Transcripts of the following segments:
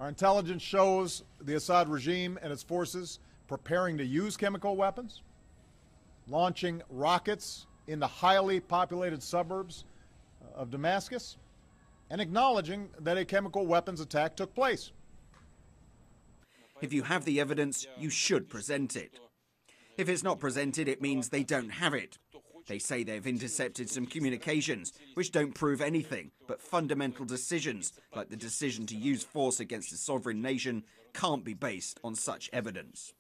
intelligence shows the Assad regime and its forces preparing to use chemical weapons, launching rockets in the highly populated suburbs of Damascus, and acknowledging that a chemical weapons attack took place. If you have the evidence, you should present it. If it's not presented, it means they don't have it. They say they've intercepted some communications, which don't prove anything, but fundamental decisions, like the decision to use force against a sovereign nation, can't be based on such evidence.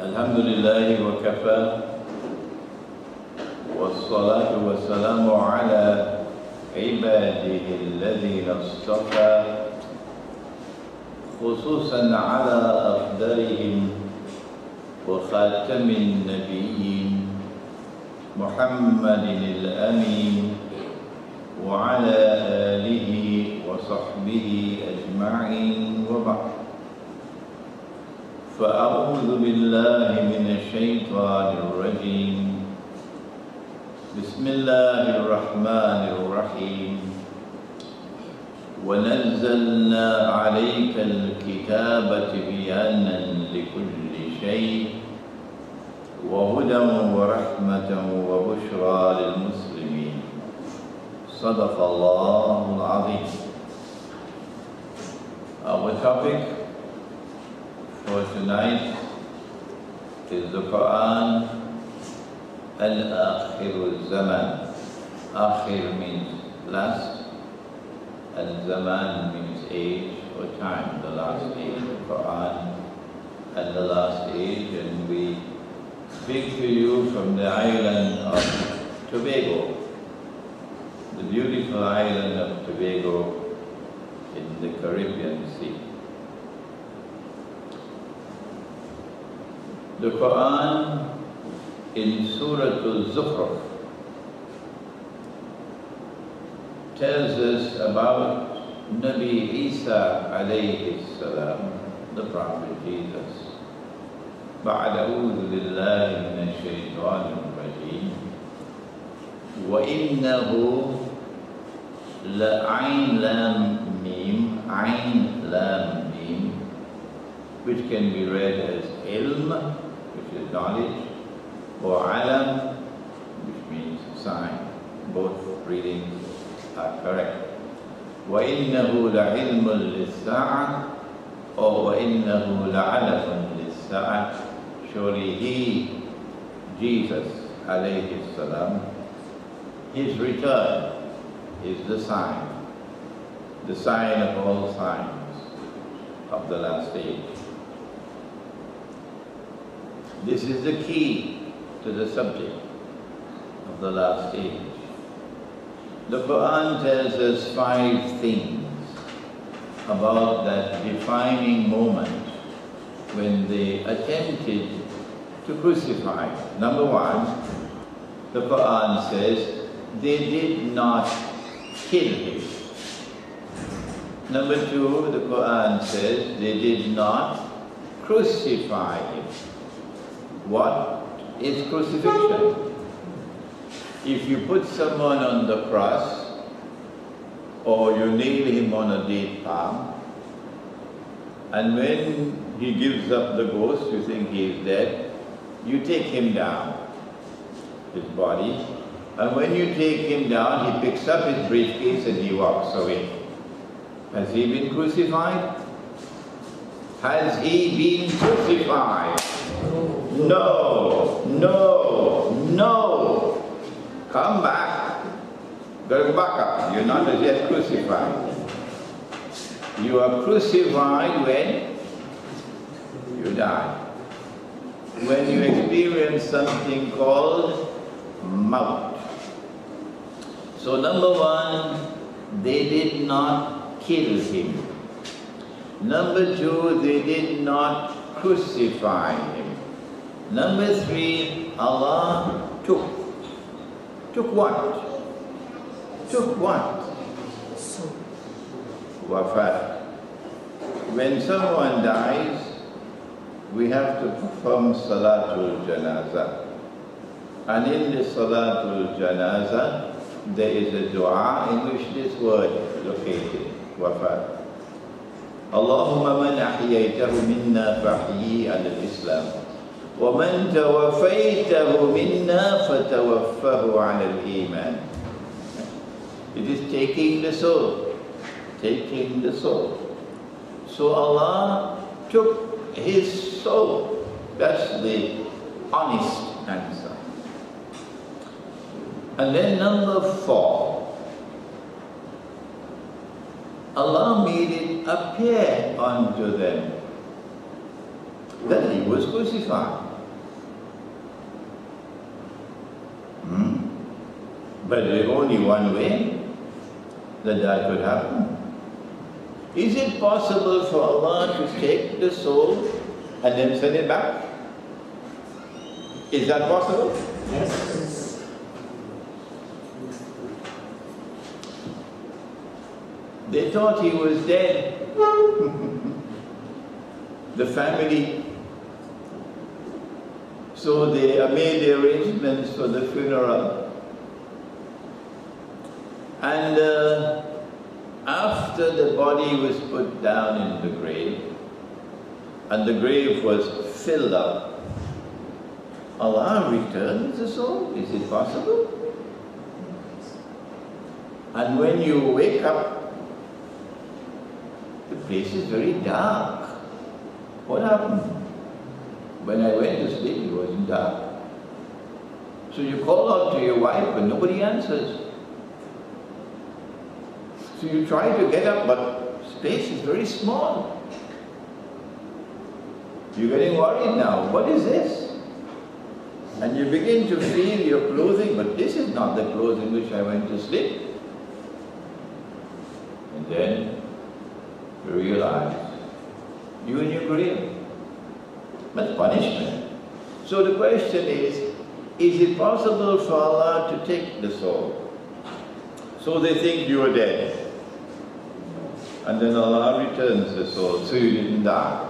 Alhamdulillah wa kafa wassalatu wassalamu ala ibadihi alladhina istafa khususan ala afdalihim wa khatamin nabiyyin Muhammadin al-amin wa ala alihi wa sahbihi ajma'in wa ba'd. فأعوذ بالله من الشيطان الرجيم بسم الله الرحمن الرحيم ونزلنا عليك الكتاب تبيانا لكل شيء وهدى ورحمة وبشرى للمسلمين صدق الله العظيم. Our topic for tonight is the Qur'an al-Akhir zaman. Akhir means last, and zaman means age or time, the last age. Qur'an and the last age, and we speak to you from the island of Tobago, the beautiful island of Tobago in the Caribbean Sea. The Qur'an in Surah Al-Zukhruf tells us about Nabi Isa alayhi salam, the Prophet Jesus. بعد أعوذ بالله من الشيطان الرجيم وإنه لعين لام ميم عين لام ميم, which can be read as ilm, which is knowledge, or alam, which means sign. Both readings are correct. وَإِنَّهُ لَعِلْمٌ لِلسَّاعَةِ or وَإِنَّهُ لَعَلَمٌ لِلسَّاعَةِ. Surely he, Jesus alayhi salam, his return is the sign of all signs of the last age. This is the key to the subject of the last age. The Qur'an tells us 5 things about that defining moment when they attempted to crucify. Number 1, the Qur'an says they did not kill him. Number 2, the Qur'an says they did not crucify him. What is crucifixion? If you put someone on the cross, or you nail him on a date palm, and when he gives up the ghost, you think he is dead, you take him down, his body, and when you take him down, he picks up his briefcase and he walks away. Has he been crucified? Has he been crucified? No, no, no. Come back. Go back up. You're not as yet crucified. You are crucified when you die. When you experience something called maut. So number one, they did not kill him. Number two, they did not crucify him. Number three, Allah took. Took what? Took what? Wafat. When someone dies, we have to perform Salatul Janazah. And in the Salatul Janazah, there is a dua in which this word is located, Wafat. Allahumma man ahyaytahu minna fahyi al-Islam. وَمَنْ تَوَفَّيْتَهُ مِنَّا فَتَوَفَّهُ عَلَى الْإِيمَانِ. It is taking the soul, taking the soul. So Allah took his soul. That's the honest answer. And then number four, Allah made it appear unto them that he was crucified. But there's only one way that could happen. Is it possible for Allah to take the soul and then send it back? Is that possible? Yes. They thought he was dead. The family. So they made the arrangements for the funeral. And after the body was put down in the grave, and the grave was filled up, Allah returns the soul. Is it possible? And when you wake up, the place is very dark. What happened? When I went to sleep, it wasn't dark. So you call out to your wife, but nobody answers. So you try to get up, but space is very small. You're getting worried now. What is this? And you begin to feel your clothing, but this is not the clothes in which I went to sleep. And then you realize you in your grave. That's punishment. So the question is it possible for Allah to take the soul? So they think you are dead. And then Allah returns the soul, so you didn't die.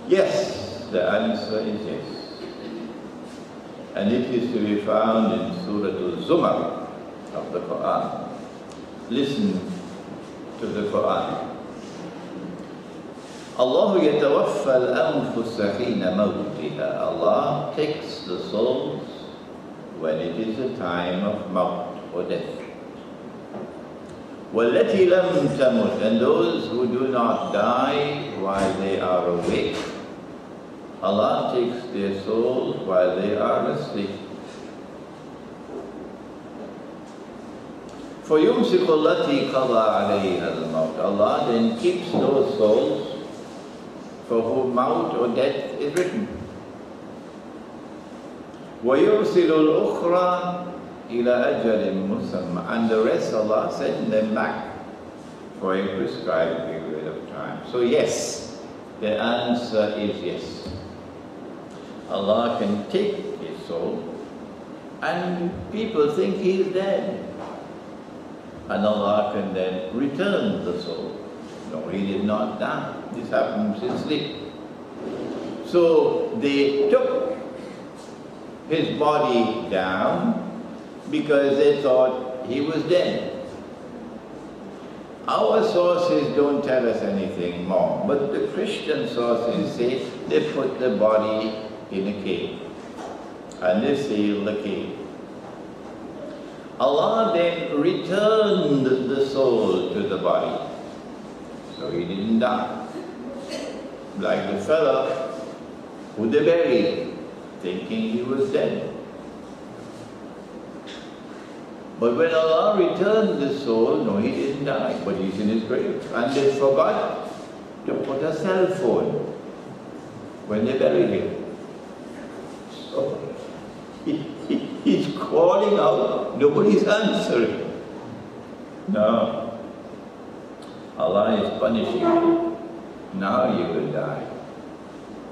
Yes, the answer is yes. And it is to be found in Surah Al-Zumar of the Qur'an. Listen to the Qur'an. Allah yatawaffa al-anfusa hina mawtiha. Allah takes the souls when it is a time of maut or death. وَالَّتِي لَمْ تَمُتْ. And those who do not die while they are awake, Allah takes their souls while they are asleep. فَيُمْسِكُ الَّتِي قَضَى عَلَيْهَا الْمَوْتِ. Allah then keeps those souls for whom maut or death is written. وَيُرْسِلُ الْأُخْرَى إِلَى أَجَلٍ مُسَمًّى. And the rest Allah sends them back for a prescribed period of time. So yes, the answer is yes. Allah can take his soul and people think he is dead. And Allah can then return the soul. No, he did not die. This happens in sleep. So they took his body down because they thought he was dead. Our sources don't tell us anything more, but the Christian sources say they put the body in a cave and they sealed the cave. Allah then returned the soul to the body, so he didn't die. Like the fellow who they buried, thinking he was dead. But when Allah returned the soul, no, he didn't die, but he's in his grave. And they forgot to put a cell phone when they buried him. So he's calling out, nobody's answering. No. Allah is punishing you. Now you will die.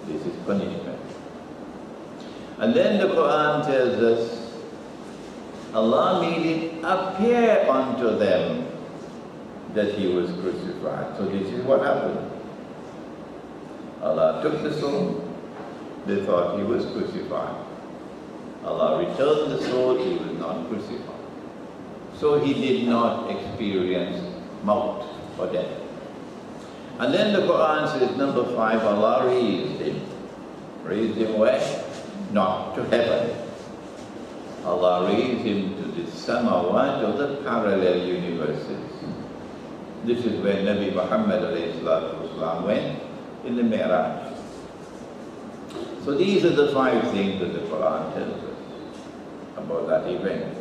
This is punishment. And then the Qur'an tells us, Allah made it appear unto them that he was crucified. So this is what happened. Allah took the soul, they thought he was crucified. Allah returned the soul, he was not crucified. So he did not experience maut or death. And then the Qur'an says, number 5, Allah raised him. Raised him where? Not to heaven. Allah raised him to the samawat of the parallel universes. This is where Nabi Muhammad ﷺ went in the Mi'raj. So these are the 5 things that the Qur'an tells us about that event.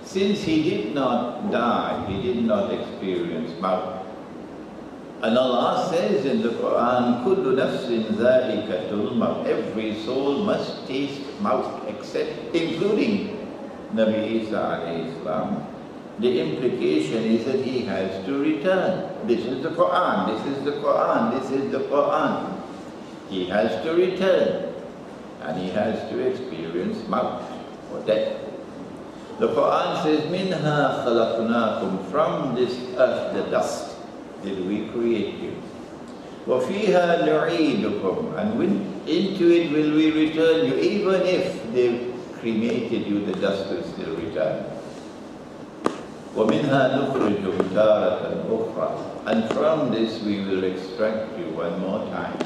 Since he did not die, he did not experience maut. And Allah says in the Qur'an, Kullu nafsin dha'iqatul maut. Every soul must taste maut, except, including Nabi Isa alayhi salam. The implication is that he has to return. This is the Qur'an, this is the Qur'an, this is the Qur'an. He has to return, and he has to experience maut, or death. The Qur'an says, Minha khalaqnakum, from this earth, the dust, did we create you. وَفِيهَا نُعِيدُكُمْ, and into it will we return you. Even if they cremated you, the dust will still return. وَمِنْهَا نُخْرِجُكُمْ تَارَةً أُخْرَى, and from this we will extract you one more time.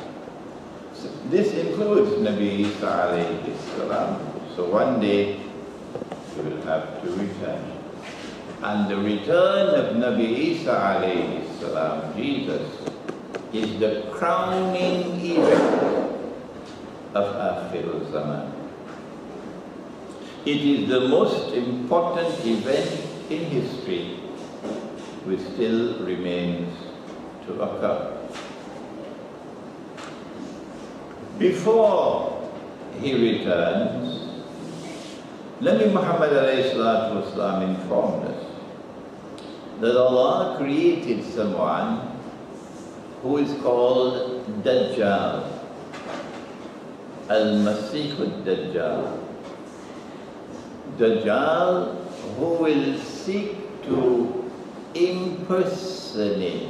So this includes Nabi Isa alayhi salam. So one day you will have to return. And the return of Nabi Isa alayhi salam, Jesus, is the crowning event of Akhirul Zaman. It is the most important event in history which still remains to occur. Before he returns, Nabi Muhammad ﷺ informed us that Allah created someone who is called Dajjal, al-Masih al-Dajjal. Dajjal, who will seek to impersonate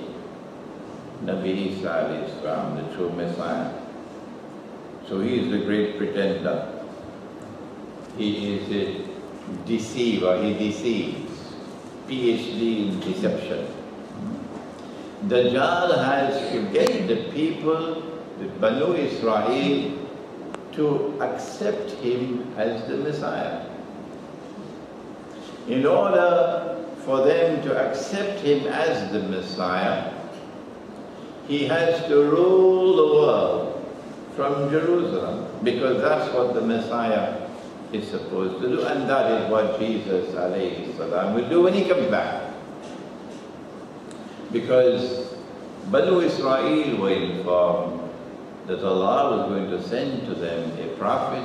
Nabi Isa alayhi salam, the true Messiah. So he is the great pretender. He is a deceiver, he deceives. PhD in deception. Dajjal has to get the people, the Banu Israel, to accept him as the Messiah. In order for them to accept him as the Messiah, he has to rule the world from Jerusalem, because that's what the Messiah is supposed to do, and that is what Jesus alayhi salam will do when he comes back. Because Banu Israel were informed that Allah was going to send to them a prophet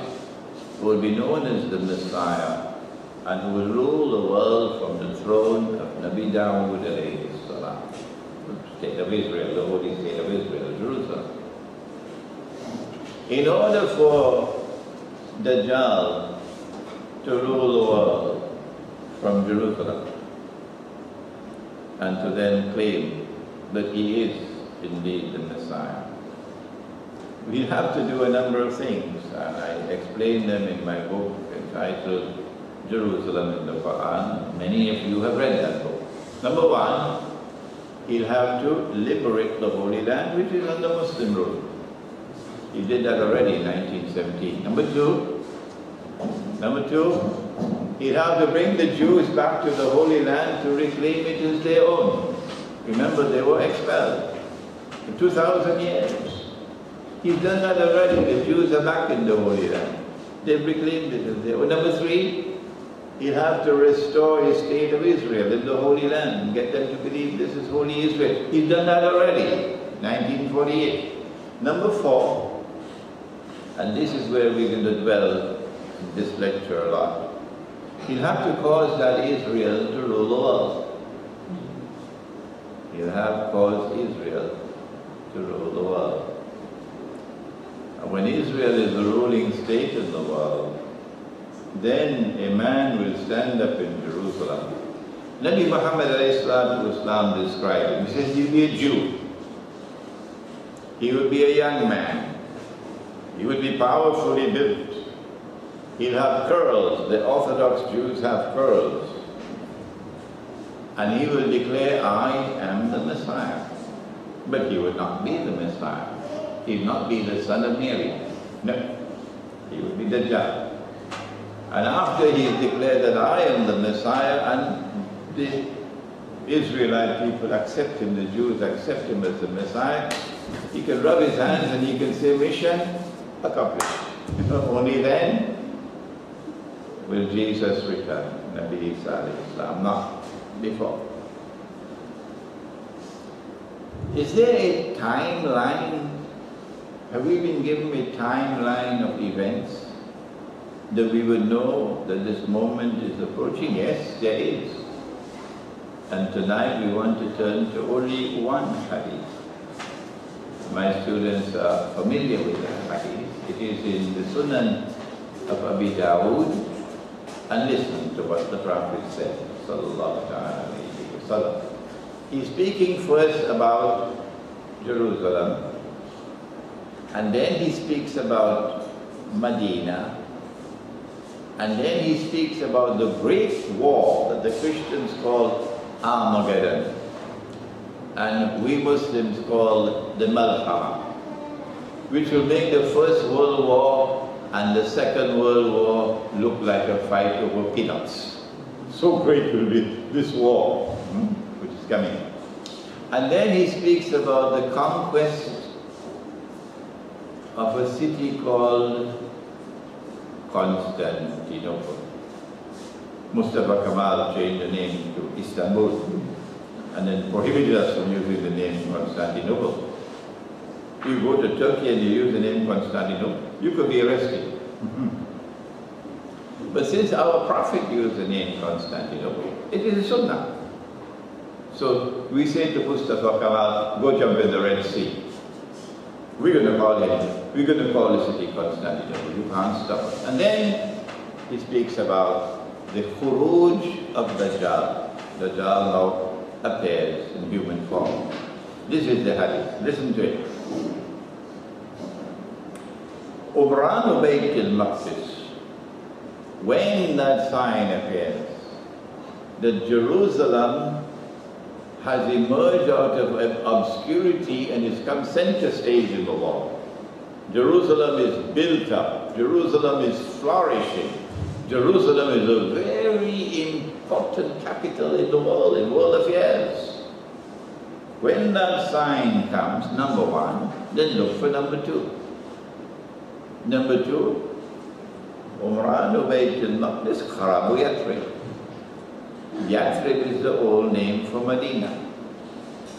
who will be known as the Messiah and who will rule the world from the throne of Nabi Dawood alayhi salam, the state of Israel, the holy state of Israel, Jerusalem. In order for Dajjal to rule the world from Jerusalem and to then claim that he is indeed the Messiah, we have to do a number of things, and I explain them in my book entitled Jerusalem in the Qur'an. Many of you have read that book. Number 1, he'll have to liberate the Holy Land, which is under Muslim rule. He did that already in 1917. Number two, he'll have to bring the Jews back to the Holy Land to reclaim it as their own. Remember, they were expelled for 2,000 years. He's done that already. The Jews are back in the Holy Land. They've reclaimed it as their own. Number 3, he'll have to restore his state of Israel in the Holy Land and get them to believe this is Holy Israel. He's done that already, 1948. Number 4, and this is where we're going to dwell in this lecture a lot. He'll have to cause that Israel to rule the world. He'll have caused Israel to rule the world. And when Israel is the ruling state in the world, then a man will stand up in Jerusalem. Nabi Muhammad ﷺ described him. He says, he'll be a Jew. He would be a young man. He would be powerfully built. He'll have curls. The Orthodox Jews have curls. And he will declare, I am the Messiah. But he would not be the Messiah. He would not be the son of Mary. No. He would be Dajjal. And after he declared that I am the Messiah, and the Israelite people accept him, the Jews accept him as the Messiah, he can rub his hands and he can say, mission accomplished. Only then will Jesus return, Nabi Isa alayhi salam, not before. Is there a timeline? Have we been given a timeline of events that we would know that this moment is approaching? Yes, there is. And tonight we want to turn to only one hadith. My students are familiar with that hadith. It is in the Sunan of Abi Dawood. And listen to what the Prophet said, sallallahu alayhi wa sallam. He's speaking first about Jerusalem, and then he speaks about Medina, and then he speaks about the great war that the Christians call Armageddon, and we Muslims call the Malhama, which will make the First World War and the Second World War look like a fight over peanuts. So great will be this war, which is coming. And then he speaks about the conquest of a city called Constantinople. Mustafa Kemal changed the name to Istanbul and then prohibited us from using the name Constantinople. You go to Turkey and you use the name Constantinople, you could be arrested. But since our Prophet used the name Constantinople, it is a sunnah. So we say to Mustafa Kemal, go jump in the Red Sea. We're going to call him, we're going to call the city Constantinople. You can't stop us. And then he speaks about the khuruj of Dajjal. Dajjal now appears in human form. This is the hadith. Listen to it. Umran Bayt al-Maqdis. When that sign appears, that Jerusalem has emerged out of obscurity and has come center stage in the world. Jerusalem is built up. Jerusalem is flourishing. Jerusalem is a very important capital in the world, in world affairs. When that sign comes, number one, then look for number two. Number two, Umran Bayt al-Maqdis Kharabu Yathrib. Yathrib is the old name for Medina.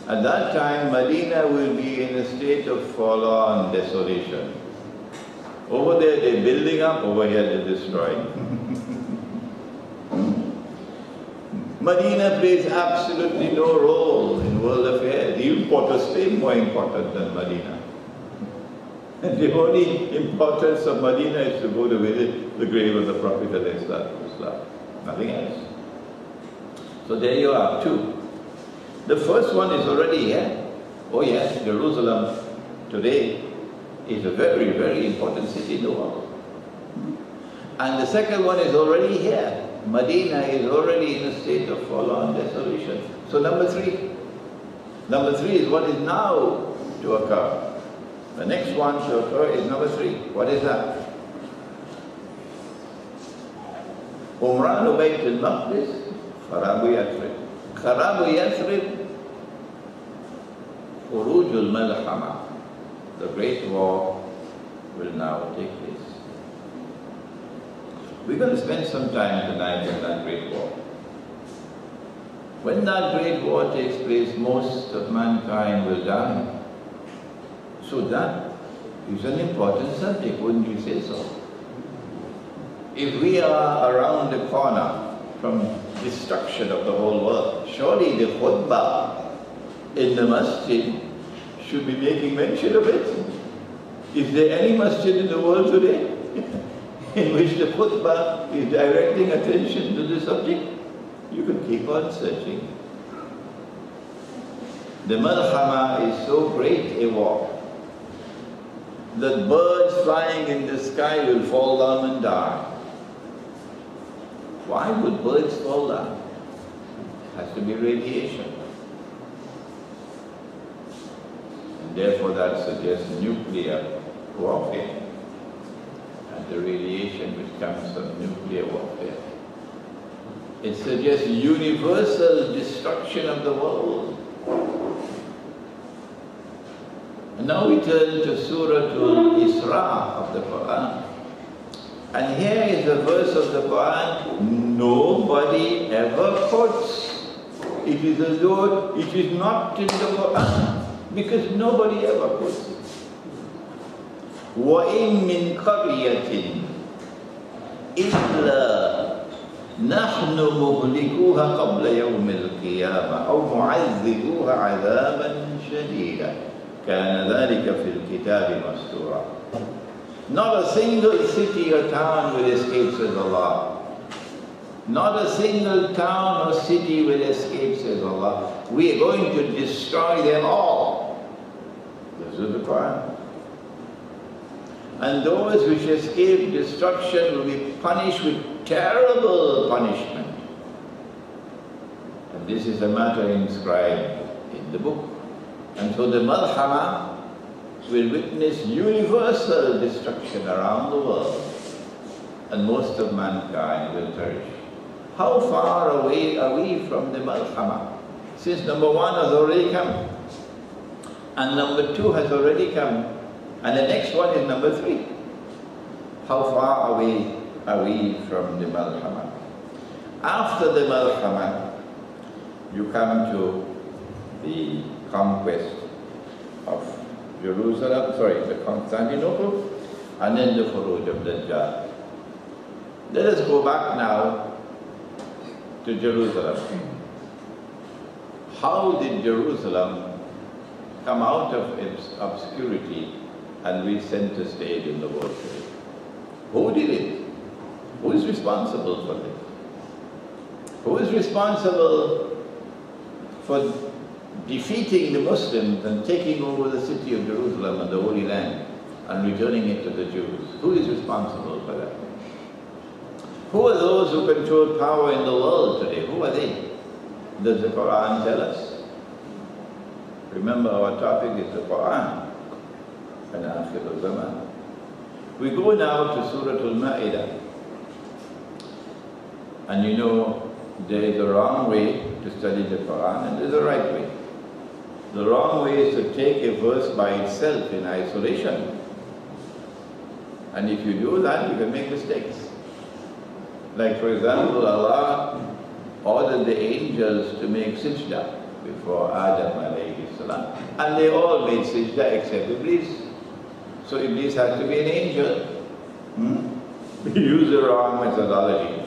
At that time, Medina will be in a state of forlorn desolation. Over there they're building up, over here they're destroying. Medina plays absolutely no role in world affairs. The Port of Spain more important than Medina. And the only importance of Medina is to go to visit the grave of the Prophet ﷺ. Nothing else. So there you are, two. The first one is already here. Oh yes, Jerusalem today is a very, very important city in the world. And the second one is already here. Medina is already in a state of forlorn desolation. So number three. Number three is what is now to occur. The next one to occur is number three. What is that? Umran Bayt al-Maqdis, Kharabu Yathrib. Kharabu Yathrib, Khuruj al-Malhama. The great war will now take place. We're going to spend some time tonight on that great war. When that great war takes place, most of mankind will die. So that It's an important subject, wouldn't you say so? If we are around the corner from destruction of the whole world, surely the khutbah in the masjid should be making mention of it. Is there any masjid in the world today in which the khutbah is directing attention to the subject? You can keep on searching. The malhama is so great a war that birds flying in the sky will fall down and die. Why would birds fall down? It has to be radiation. And therefore that suggests nuclear warfare and the radiation which comes from nuclear warfare. It suggests universal destruction of the world. And now we turn to Surah Al-Isra of the Qur'an. And here is a verse of the Qur'an nobody ever quotes. It is as though it is not in the Qur'an because nobody ever quotes it. وَإِن مِّن قَرْيَةٍ إِلَّا نحن مهلكوها قبل يوم القيامة أو معذبوها عذابا شديدا كان ذلك في الكتاب مسطورا. Not a single city or town will escape, says Allah. Not a single town or city will escape, says Allah. We are going to destroy them all. This is the Qur'an. And those which escape destruction will be punished with terrible punishment. And this is a matter inscribed in the book. And so the malhama will witness universal destruction around the world, and most of mankind will perish. How far away are we from the malhama? Since number 1 has already come, and number 2 has already come, and the next one is number 3. How far away are we from the malhama? After the malhama, you come to the conquest of Jerusalem, the Constantinople, and then the Khuruj of Dajjal. Let us go back now to Jerusalem. How did Jerusalem come out of its obscurity and reach center stage in the world today? Who did it? Who is responsible for this? Who is responsible for defeating the Muslims and taking over the city of Jerusalem and the Holy Land and returning it to the Jews? Who is responsible for that? Who are those who control power in the world today? Who are they? Does the Qur'an tell us? Remember, our topic is the Qur'an and Akhir al-Zaman. We go now to Surah al-Maida. And you know, there is a wrong way to study the Qur'an and there is a right way. The wrong way is to take a verse by itself in isolation. And if you do that, you can make mistakes. Like for example, Allah ordered the angels to make sajda before Adam alayhi salam. And they all made sajda except Iblis. So Iblis has to be an angel. We use the wrong methodology.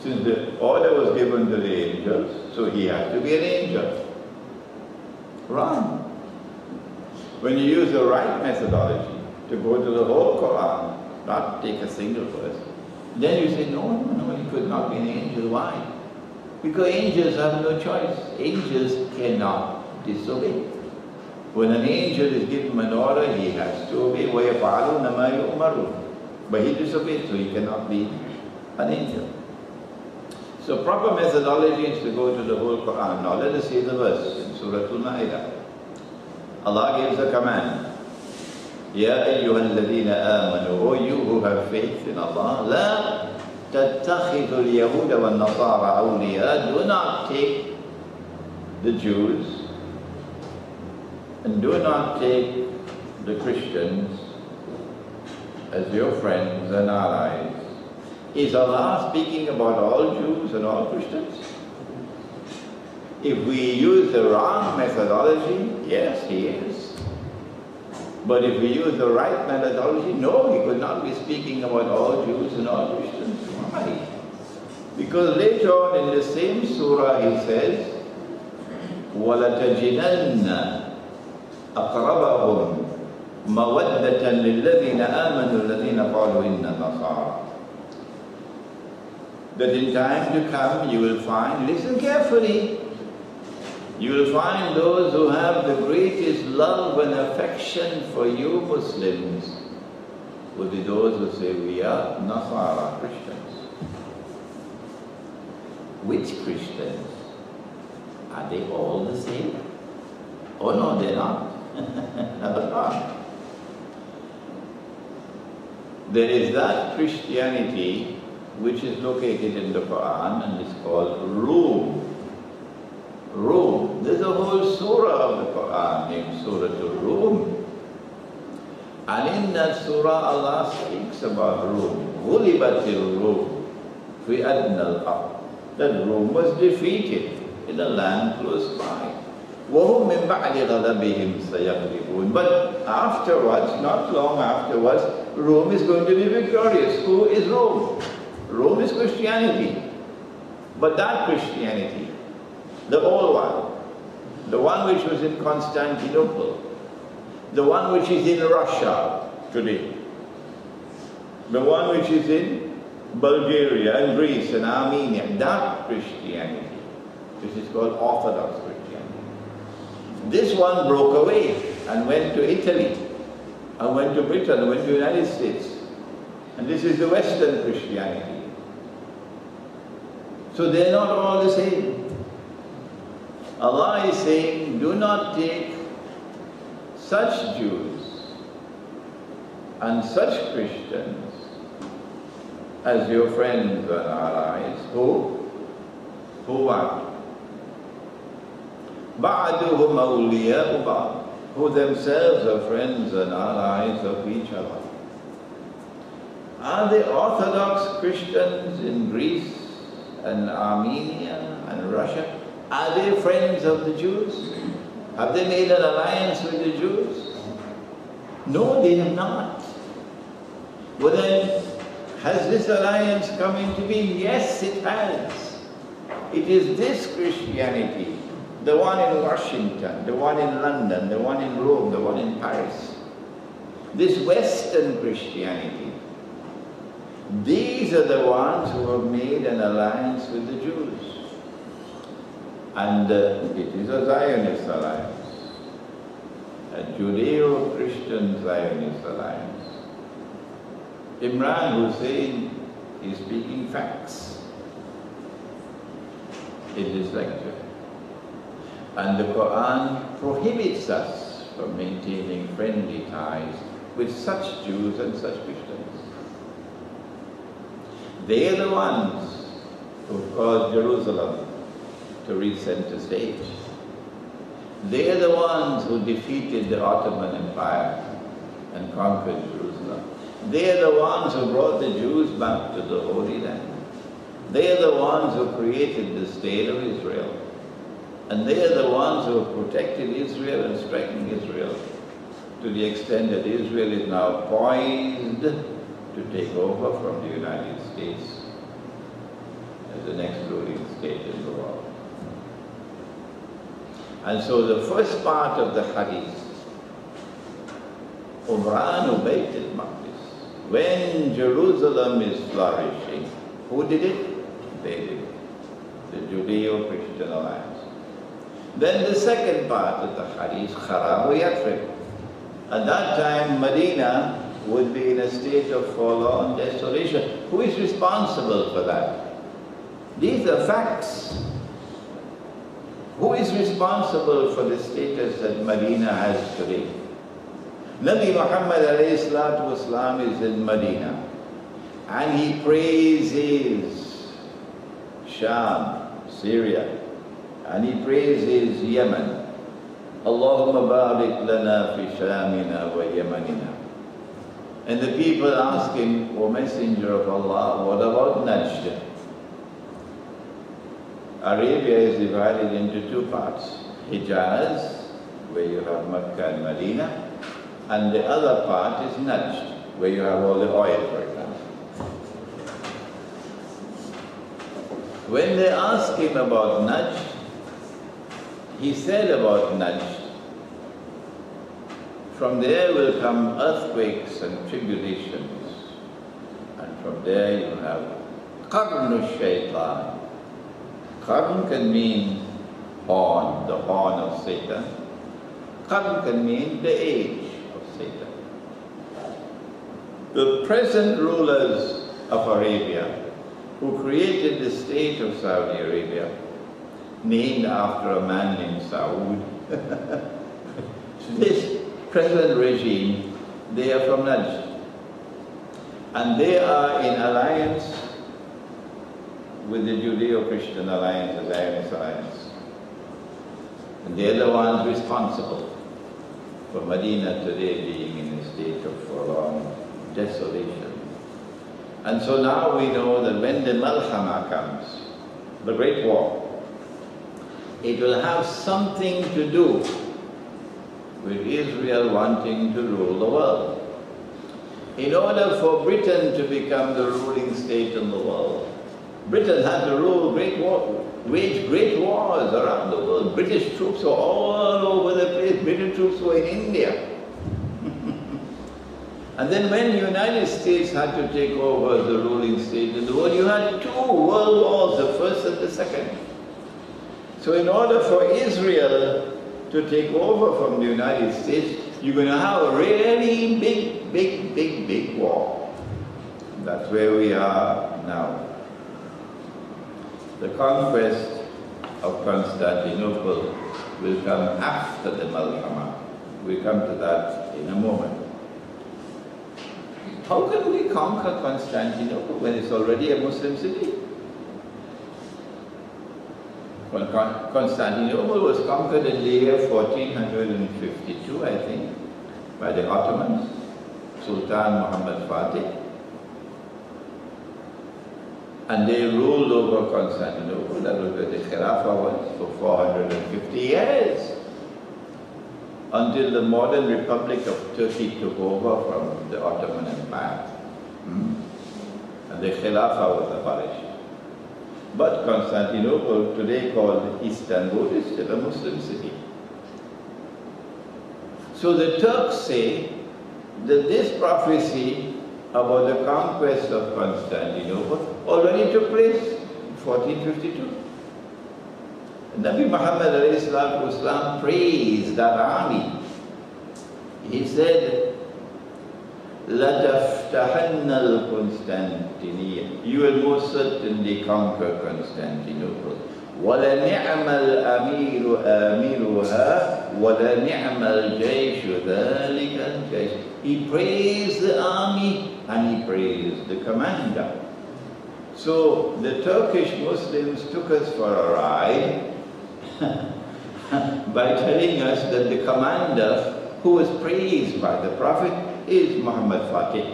Since the order was given to the angels, so he has to be an angel. Wrong. When you use the right methodology to go to the whole Qur'an, not take a single verse, then you say, no, he could not be an angel. Why? Because angels have no choice. Angels cannot disobey. When an angel is given an order, he has to obey. وَيَفْعَلُونَ مَا يُؤْمَرُونَ. But he disobeyed, so he cannot be an angel. So proper methodology is to go to the whole Qur'an. Now let us see the verse in Surah Al-Maida. Allah gives a command. Ya ayyuhal ladhina amanu, O you who have faith in Allah, la tattakhidhu al-yahuda wal-nasara awliya. Do not take the Jews and do not take the Christians as your friends and allies. Is Allah speaking about all Jews and all Christians? If we use the wrong methodology, yes, He is. But if we use the right methodology, no, he could not be speaking about all Jews and all Christians. Why? Because later on in the same surah he says, وَلَتَجِدَنَّ أَقْرَبَهُمْ مَوَدَّةً لِلَّذِينَ آمَنُوا الَّذِينَ قَالُوا إِنَّ النَّصَارَى. That in time to come you will find, listen carefully, you will find those who have the greatest love and affection for you Muslims will be those who say we are Nasara, Christians. Which Christians? Are they all the same? Oh no, they're not. No, they're not. There is that Christianity which is located in the Qur'an and is called Rum. Rum. There's a whole surah of the Qur'an named Surah Rum. And in that surah Allah speaks about Rum. غُلِبَتِ Rum fi adna al-ard. That Rum was defeated in a land close by. وَهُمْ مِنْ بَعْدِ غَلَبِهِمْ سَيَغْلِبُونَ. But afterwards, not long afterwards, Rome is going to be victorious. Who is Rome? Rome is Christianity. But that Christianity, the old one, the one which was in Constantinople, the one which is in Russia today, the one which is in Bulgaria and Greece and Armenia, that Christianity, which is called Orthodox Christianity. This one broke away and went to Italy, and went to Britain, and went to the United States. And this is the Western Christianity. So they're not all the same. Allah is saying, do not take such Jews and such Christians as your friends and allies. Who what? بَعْدُهُمْ أَوْلِيَاءُ بَعْضٍ, who themselves are friends and allies of each other. Are the Orthodox Christians in Greece and Armenia and Russia, are they friends of the Jews? Have they made an alliance with the Jews? No, they have not. Well then, has this alliance come into being? Yes, it has. It is this Christianity, the one in Washington, the one in London, the one in Rome, the one in Paris, this Western Christianity, these are the ones who have made an alliance with the Jews. And it is a Zionist alliance, a Judeo-Christian Zionist alliance. Imran Hosein is speaking facts in this lecture. And the Qur'an prohibits us from maintaining friendly ties with such Jews and such Christians. They are the ones who caused Jerusalem to reach center stage. They are the ones who defeated the Ottoman Empire and conquered Jerusalem. They are the ones who brought the Jews back to the Holy Land. They are the ones who created the state of Israel. And they are the ones who have protected Israel and strengthened Israel to the extent that Israel is now poised to take over from the United States as the next ruling state in the world. And so the first part of the hadith, Imran Bayt al-Maqdis, when Jerusalem is flourishing, who did it? They did it. The Judeo-Christian alliance. Then the second part of the hadith, Kharabu Yathrib. At that time, Medina would be in a state of forlorn desolation. Who is responsible for that? These are facts. Who is responsible for the status that Medina has today? Nabi Muhammad ﷺ is in Medina, and he praises Sham, Syria, and he praises Yemen. Allahumma barik lana fi Shamina wa Yemenina. And the people ask him, O Messenger of Allah, what about Najd? Arabia is divided into two parts. Hijaz, where you have Mecca and Medina, and the other part is Najd, where you have all the oil, for example. When they asked him about Najd, he said about Najd, from there will come earthquakes and tribulations, and from there you have Qarnu Shaitan. Qarn can mean horn, the horn of Satan. Qarn can mean the age of Satan. The present rulers of Arabia, who created the state of Saudi Arabia, named after a man named Saud. This present regime, they are from Najd. And they are in alliance with the Judeo-Christian alliance, the Zionist alliance. And they're the ones responsible for Medina today being in a state of forlorn desolation. And so now we know that when the Malhama comes, the Great War, it will have something to do with Israel wanting to rule the world. In order for Britain to become the ruling state in the world, Britain had to rule wage great wars around the world. British troops were all over the place. British troops were in India. And then when the United States had to take over the ruling state in the world, you had two world wars, the first and the second. So in order for Israel to take over from the United States, you're going to have a really big war. That's where we are now. The conquest of Constantinople will come after the Malhama. We'll come to that in a moment. How can we conquer Constantinople when it's already a Muslim city? When Constantinople was conquered in the year 1452, I think, by the Ottomans, Sultan Muhammad Fatih. And they ruled over Constantinople, that was where the Khilafah was, for 450 years. Until the modern Republic of Turkey took over from the Ottoman Empire. And the Khilafah was abolished. But Constantinople, today called Istanbul, is still a Muslim city. So the Turks say that this prophecy about the conquest of Constantinople already took place in 1452. Nabi Muhammad ﷺ praised that army. He said, لَتَفْتَحَنَّ الْقُنْسْتَنْتِنِيَّةِ, you will most certainly conquer Constantinople. وَلَنِعْمَ الْأَمِيرُ آمِرُهَا وَلَنِعْمَ الْجَيْشُ ذَلِكَ الْجَيْشُ. He praised the army and he praised the commander. So the Turkish Muslims took us for a ride by telling us that the commander who was praised by the Prophet is Muhammad Fatih.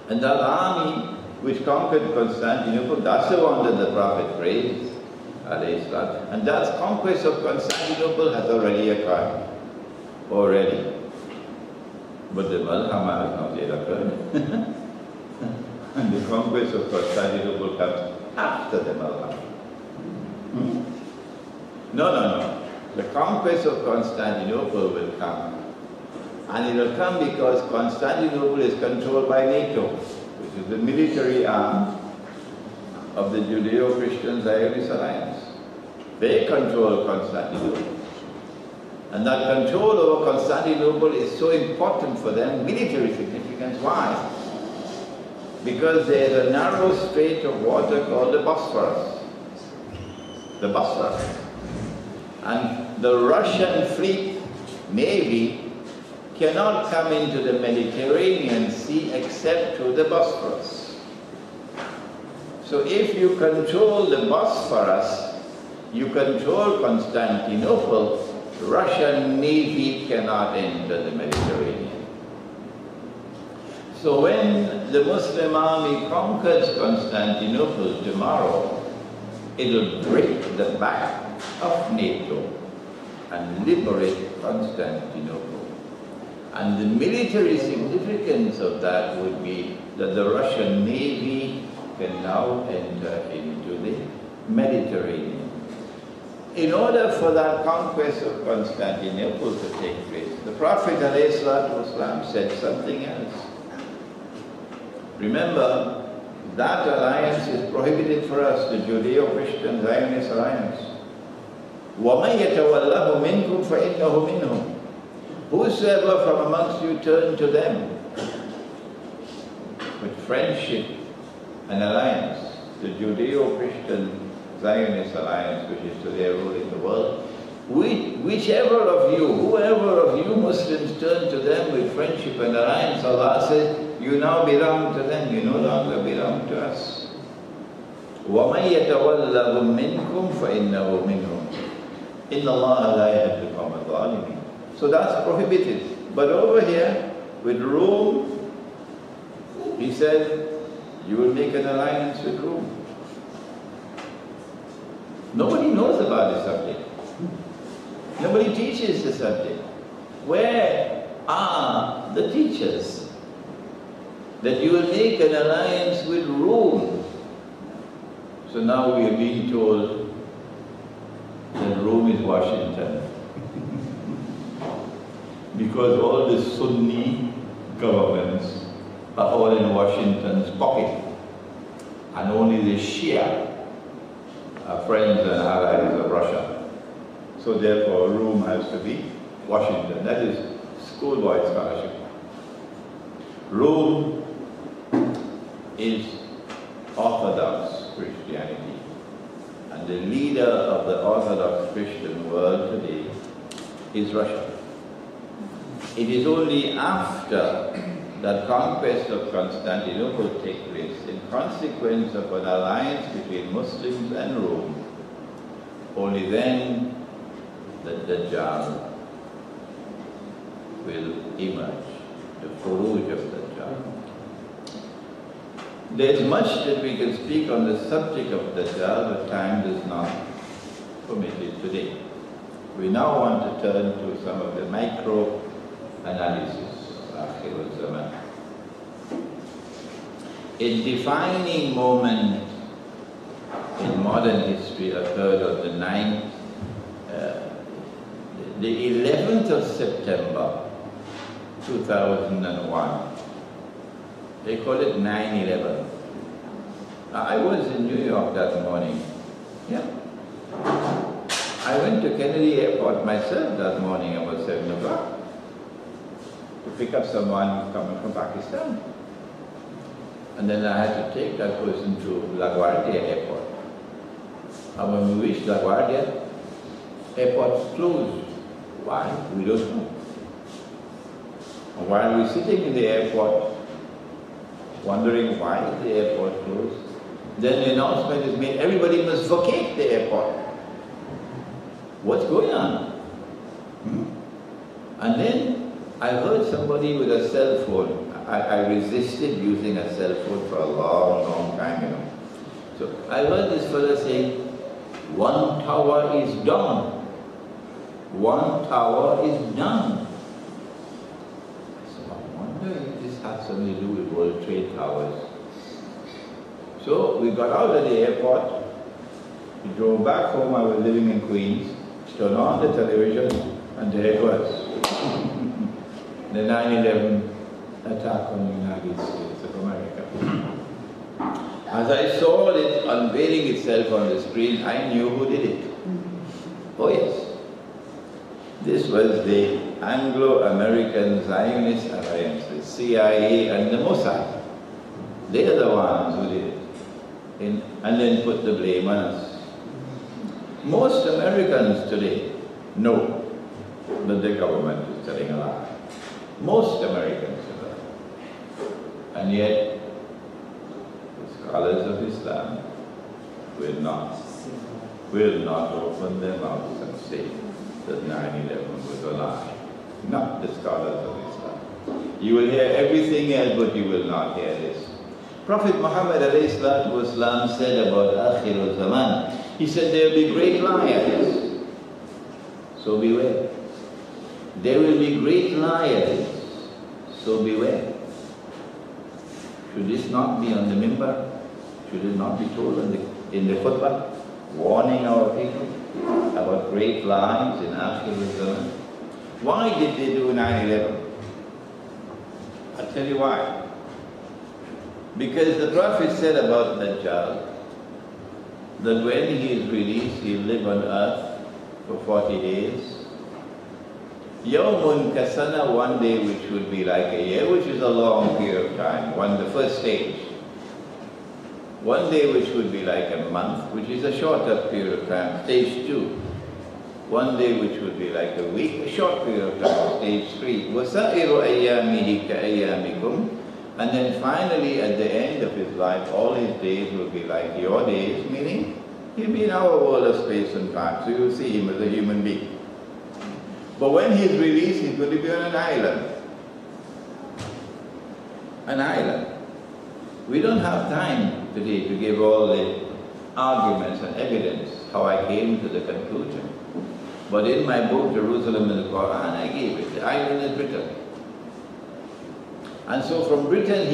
And that army which conquered Constantinople, that's the one that the Prophet praised, and that conquest of Constantinople has already occurred. Already. But the Malhama has not yet occurred. And the conquest of Constantinople comes after the Malhama. No. The conquest of Constantinople will come. And it will come because Constantinople is controlled by NATO, which is the military arm of the Judeo-Christian Zionist alliance. They control Constantinople. And that control over Constantinople is so important for them, military significance. Why? Because there is a narrow strait of water called the Bosphorus. The Bosphorus. And the Russian fleet, navy, cannot come into the Mediterranean Sea except through the Bosphorus. So if you control the Bosphorus, you control Constantinople, Russian navy cannot enter the Mediterranean. So when the Muslim army conquers Constantinople tomorrow, it will break the back of NATO and liberate Constantinople. And the military significance of that would be that the Russian Navy can now enter into the Mediterranean. In order for that conquest of Constantinople to take place, the Prophet ﷺ said something else. Remember, that alliance is prohibited for us, the Judeo-Christian Zionist alliance. وَمَنْ يَتَوَلَّهُ مِنْكُمْ فَإِنَّهُ مِنْهُمْ. Whosoever from amongst you turn to them with friendship and alliance, the Judeo-Christian Zionist alliance, which is today ruling the world, whichever of you, whoever of you Muslims turn to them with friendship and alliance, Allah says, you now belong to them, you no longer belong to us. وَمَنْ يَتَوَلَّهُ مِنْكُمْ فَإِنَّهُ مِنْهُمْ إِنَّ اللَّهَ لَا يَهْدِي الْقَوْمَ الظَّالِمِينَ. So that's prohibited. But over here, with Rome, he said, you will make an alliance with Rome. Nobody knows about the subject. Nobody teaches the subject. Where are the teachers? That you will make an alliance with Rome. So now we are being told that Rome is Washington. Because all the Sunni governments are all in Washington's pocket. And only the Shia are friends and allies of Russia. So therefore Rome has to be Washington. That is schoolboy scholarship. Rome is Orthodox Christianity. And the leader of the Orthodox Christian world today is Russia. It is only after that conquest of Constantinople takes place, in consequence of an alliance between Muslims and Rome, only then the Dajjal will emerge, the Khuruj of Dajjal. There is much that we can speak on the subject of Dajjal, but time does not permit it today. We now want to turn to some of the micro analysis of Akhir al-Zaman. A defining moment in modern history occurred on the 11th of September 2001. They call it 9/11. I was in New York that morning. Yeah. I went to Kennedy Airport myself that morning about 7 o'clock to pick up someone coming from Pakistan. And then I had to take that person to LaGuardia Airport. And when we reached LaGuardia, airport closed. Why? We don't know. And while we're sitting in the airport, wondering why the airport closed, then the announcement is made, everybody must vacate the airport. What's going on? And then I heard somebody with a cell phone. I resisted using a cell phone for a long, long time, you know. So I heard this fellow saying, one tower is down. One tower is down. So I wonder if this has something to do with World Trade Towers. So we got out of the airport, we drove back home. I was living in Queens, turned on the television, and there it was. The 9/11 attack on the United States of America. As I saw it unveiling itself on the screen, I knew who did it. Oh yes. This was the Anglo-American Zionist Alliance, the CIA and the Mossad. They are the ones who did it. And then put the blame on us. Most Americans today know that the government is telling a lie. Most Americans know. And yet, the scholars of Islam will not open their mouths and say that 9/11 was a lie. Not the scholars of Islam. You will hear everything else, but you will not hear this. Prophet Muhammad ﷺ said about Akhir al-Zaman, he said there will be great liars. So beware. There will be great liars So beware. Should this not be on the mimbar? Should it not be told in the khutbah, warning our people about great lies in Akhir-ul-Zaman? Why did they do 9/11? I'll tell you why. Because the Prophet said about Dajjal that when he is released, he'll live on earth for 40 days. Yawmun kasana, one day which would be like a year, which is a long period of time, the first stage. One day which would be like a month, which is a shorter period of time, stage 2. One day which would be like a week, a short period of time, stage 3. وَسَائِرُ أَيَّامِهِ كَأَيَّامِكُمْ. And then finally at the end of his life, all his days will be like your days, meaning he'll be in our world of space and time, so you'll see him as a human being. But when he's released, he's going to be on an island. An island. We don't have time today to give all the arguments and evidence how I came to the conclusion. But in my book, Jerusalem and the Qur'an, I gave it. The island is Britain. And so from Britain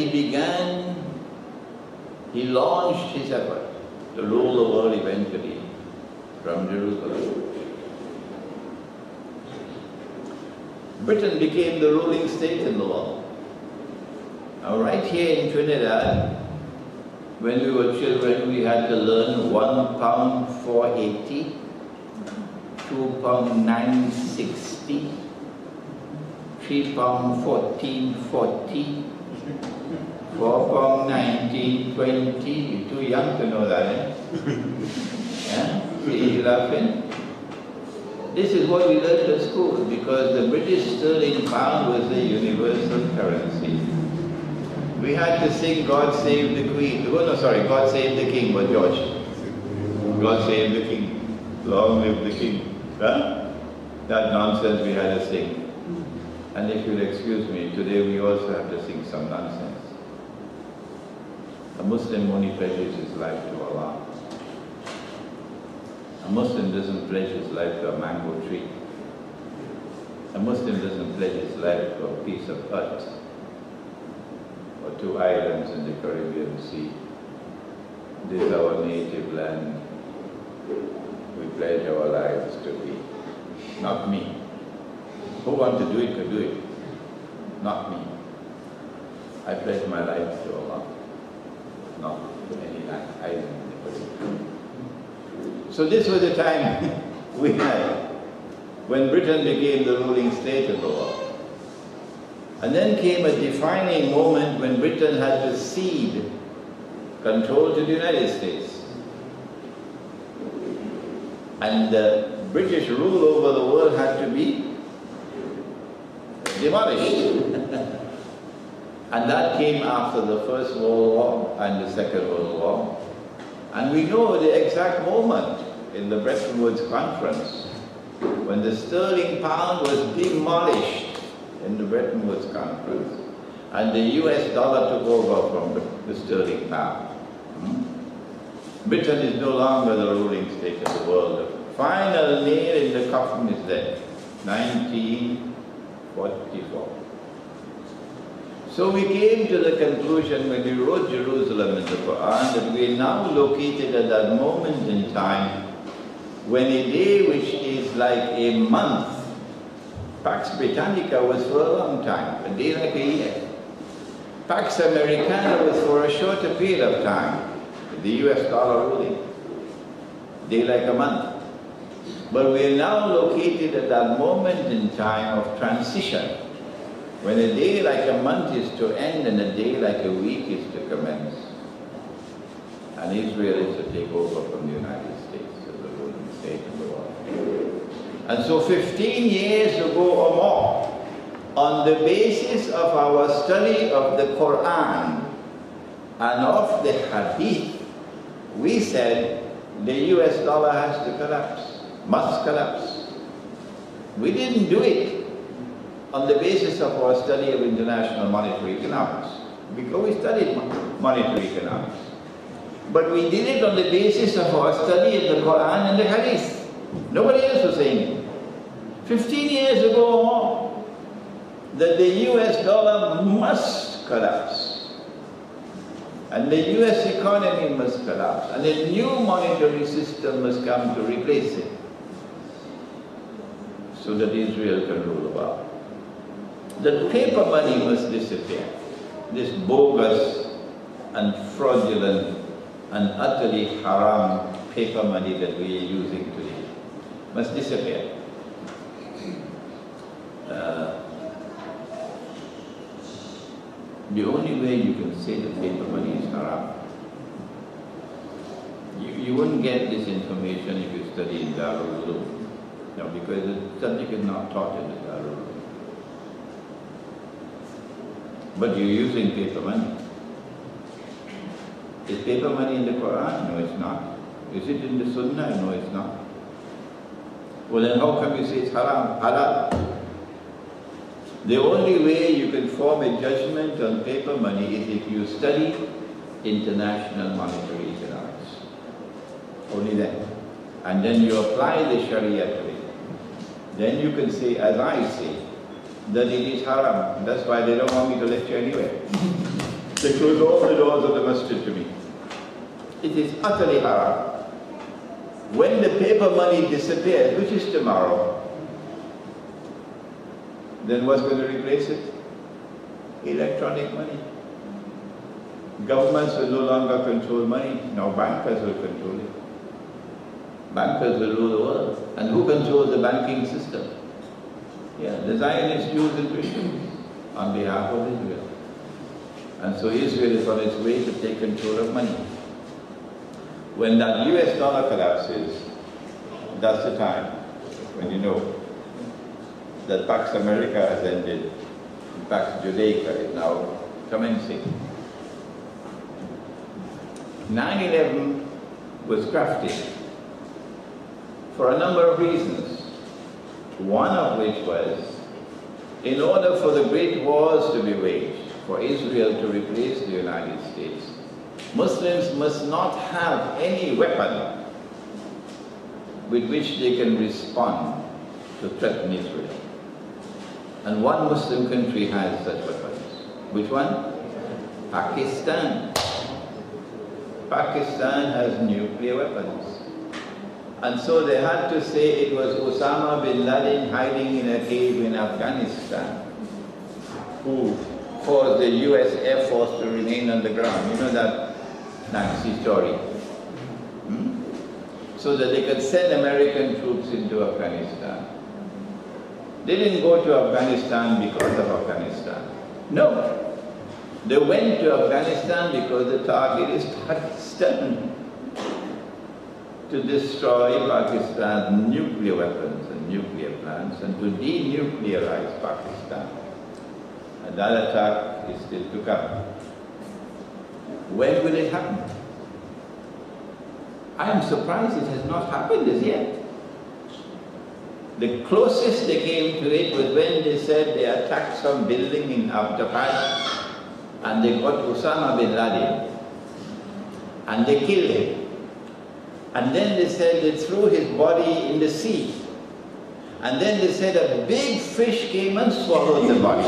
he launched his effort to rule the world eventually from Jerusalem. Britain became the ruling state in the world. Now right here in Trinidad, when we were children, we had to learn £1 4.80, £2 9.60, £3 14.40, £4 19.20. You're too young to know that, eh? Yeah? See, you're laughing? This is what we learned at school, because the British sterling pound was the universal currency. We had to sing God Save the Queen. Oh no, sorry, God Save the King, but George. God Save the King. Long live the King. Huh? That nonsense we had to sing. And if you'll excuse me, today we also have to sing some nonsense. A Muslim only pledges his life to Allah. A Muslim doesn't pledge his life to a mango tree. A Muslim doesn't pledge his life to a piece of earth or 2 islands in the Caribbean Sea. This is our native land. We pledge our lives to be. Not me. Who wants to do it could do it. Not me. I pledge my life to Allah, not to any island in the Caribbean. So this was the time we had when Britain became the ruling state of the world. And then came a defining moment when Britain had to cede control to the United States. And the British rule over the world had to be demolished. And that came after the First World War and the Second World War. And we know the exact moment in the Bretton Woods Conference when the sterling pound was demolished in the Bretton Woods Conference and the US dollar took over from the sterling pound. Britain is no longer the ruling state of the world. The final nail in the coffin is there, 1944. So we came to the conclusion when we wrote Jerusalem in the Qur'an that we are now located at that moment in time when a day which is like a month, Pax Britannica was for a long time, a day like a year. Pax Americana was for a shorter period of time, the US dollar ruling, day like a month. But we are now located at that moment in time of transition, when a day like a month is to end and a day like a week is to commence. And Israel is to take over from the United States as the ruling state of the world. And so 15 years ago or more, on the basis of our study of the Qur'an and of the Hadith, we said the US dollar has to collapse, must collapse. We didn't do it on the basis of our study of international monetary economics, because we studied monetary economics. But we did it on the basis of our study of the Qur'an and the Hadith. Nobody else was saying it. 15 years ago or more, that the US dollar must collapse, and the US economy must collapse, and a new monetary system must come to replace it, so that Israel can rule the world. That paper money must disappear. This bogus and fraudulent and utterly haram paper money that we are using today must disappear. The only way you can say that paper money is haram, you wouldn't get this information if you study in Darul Uloom. No, because the subject is not taught in the Darul Uloom. But you're using paper money. Is paper money in the Qur'an? No, it's not. Is it in the Sunnah? No, it's not. Well, then how come you say it's haram, halal? The only way you can form a judgment on paper money is if you study international monetary economics. Only then. And then you apply the Sharia to it. Then you can say, as I say, that it is haram. That's why they don't want me to lecture anywhere. They close all the doors of the masjid to me. It is utterly haram. When the paper money disappears, which is tomorrow, then what's going to replace it? Electronic money. Governments will no longer control money. Now bankers will control it. Bankers will rule the world. And who controls the banking system? Yeah, the Zionist Jews and Christians on behalf of Israel. And so Israel is on its way to take control of money. When that US dollar collapses, that's the time when you know that Pax America has ended, Pax Judaica is now commencing. 9/11 was crafted for a number of reasons. One of which was, in order for the great wars to be waged, for Israel to replace the United States, Muslims must not have any weapon with which they can respond to threaten Israel. And one Muslim country has such weapons. Which one? Pakistan. Pakistan has nuclear weapons. And so they had to say it was Osama bin Laden hiding in a cave in Afghanistan who forced the US Air Force to remain on the ground. You know that Nancy story? So that they could send American troops into Afghanistan. They didn't go to Afghanistan because of Afghanistan. No. They went to Afghanistan because the target is Pakistan. To destroy Pakistan's nuclear weapons and nuclear plants and to denuclearize Pakistan. And that attack is still to come. When will it happen? I am surprised it has not happened as yet. The closest they came to it was when they said they attacked some building in Abdabad and they got Osama bin Laden and they killed him. And then they said they threw his body in the sea. And then they said a big fish came and swallowed the body.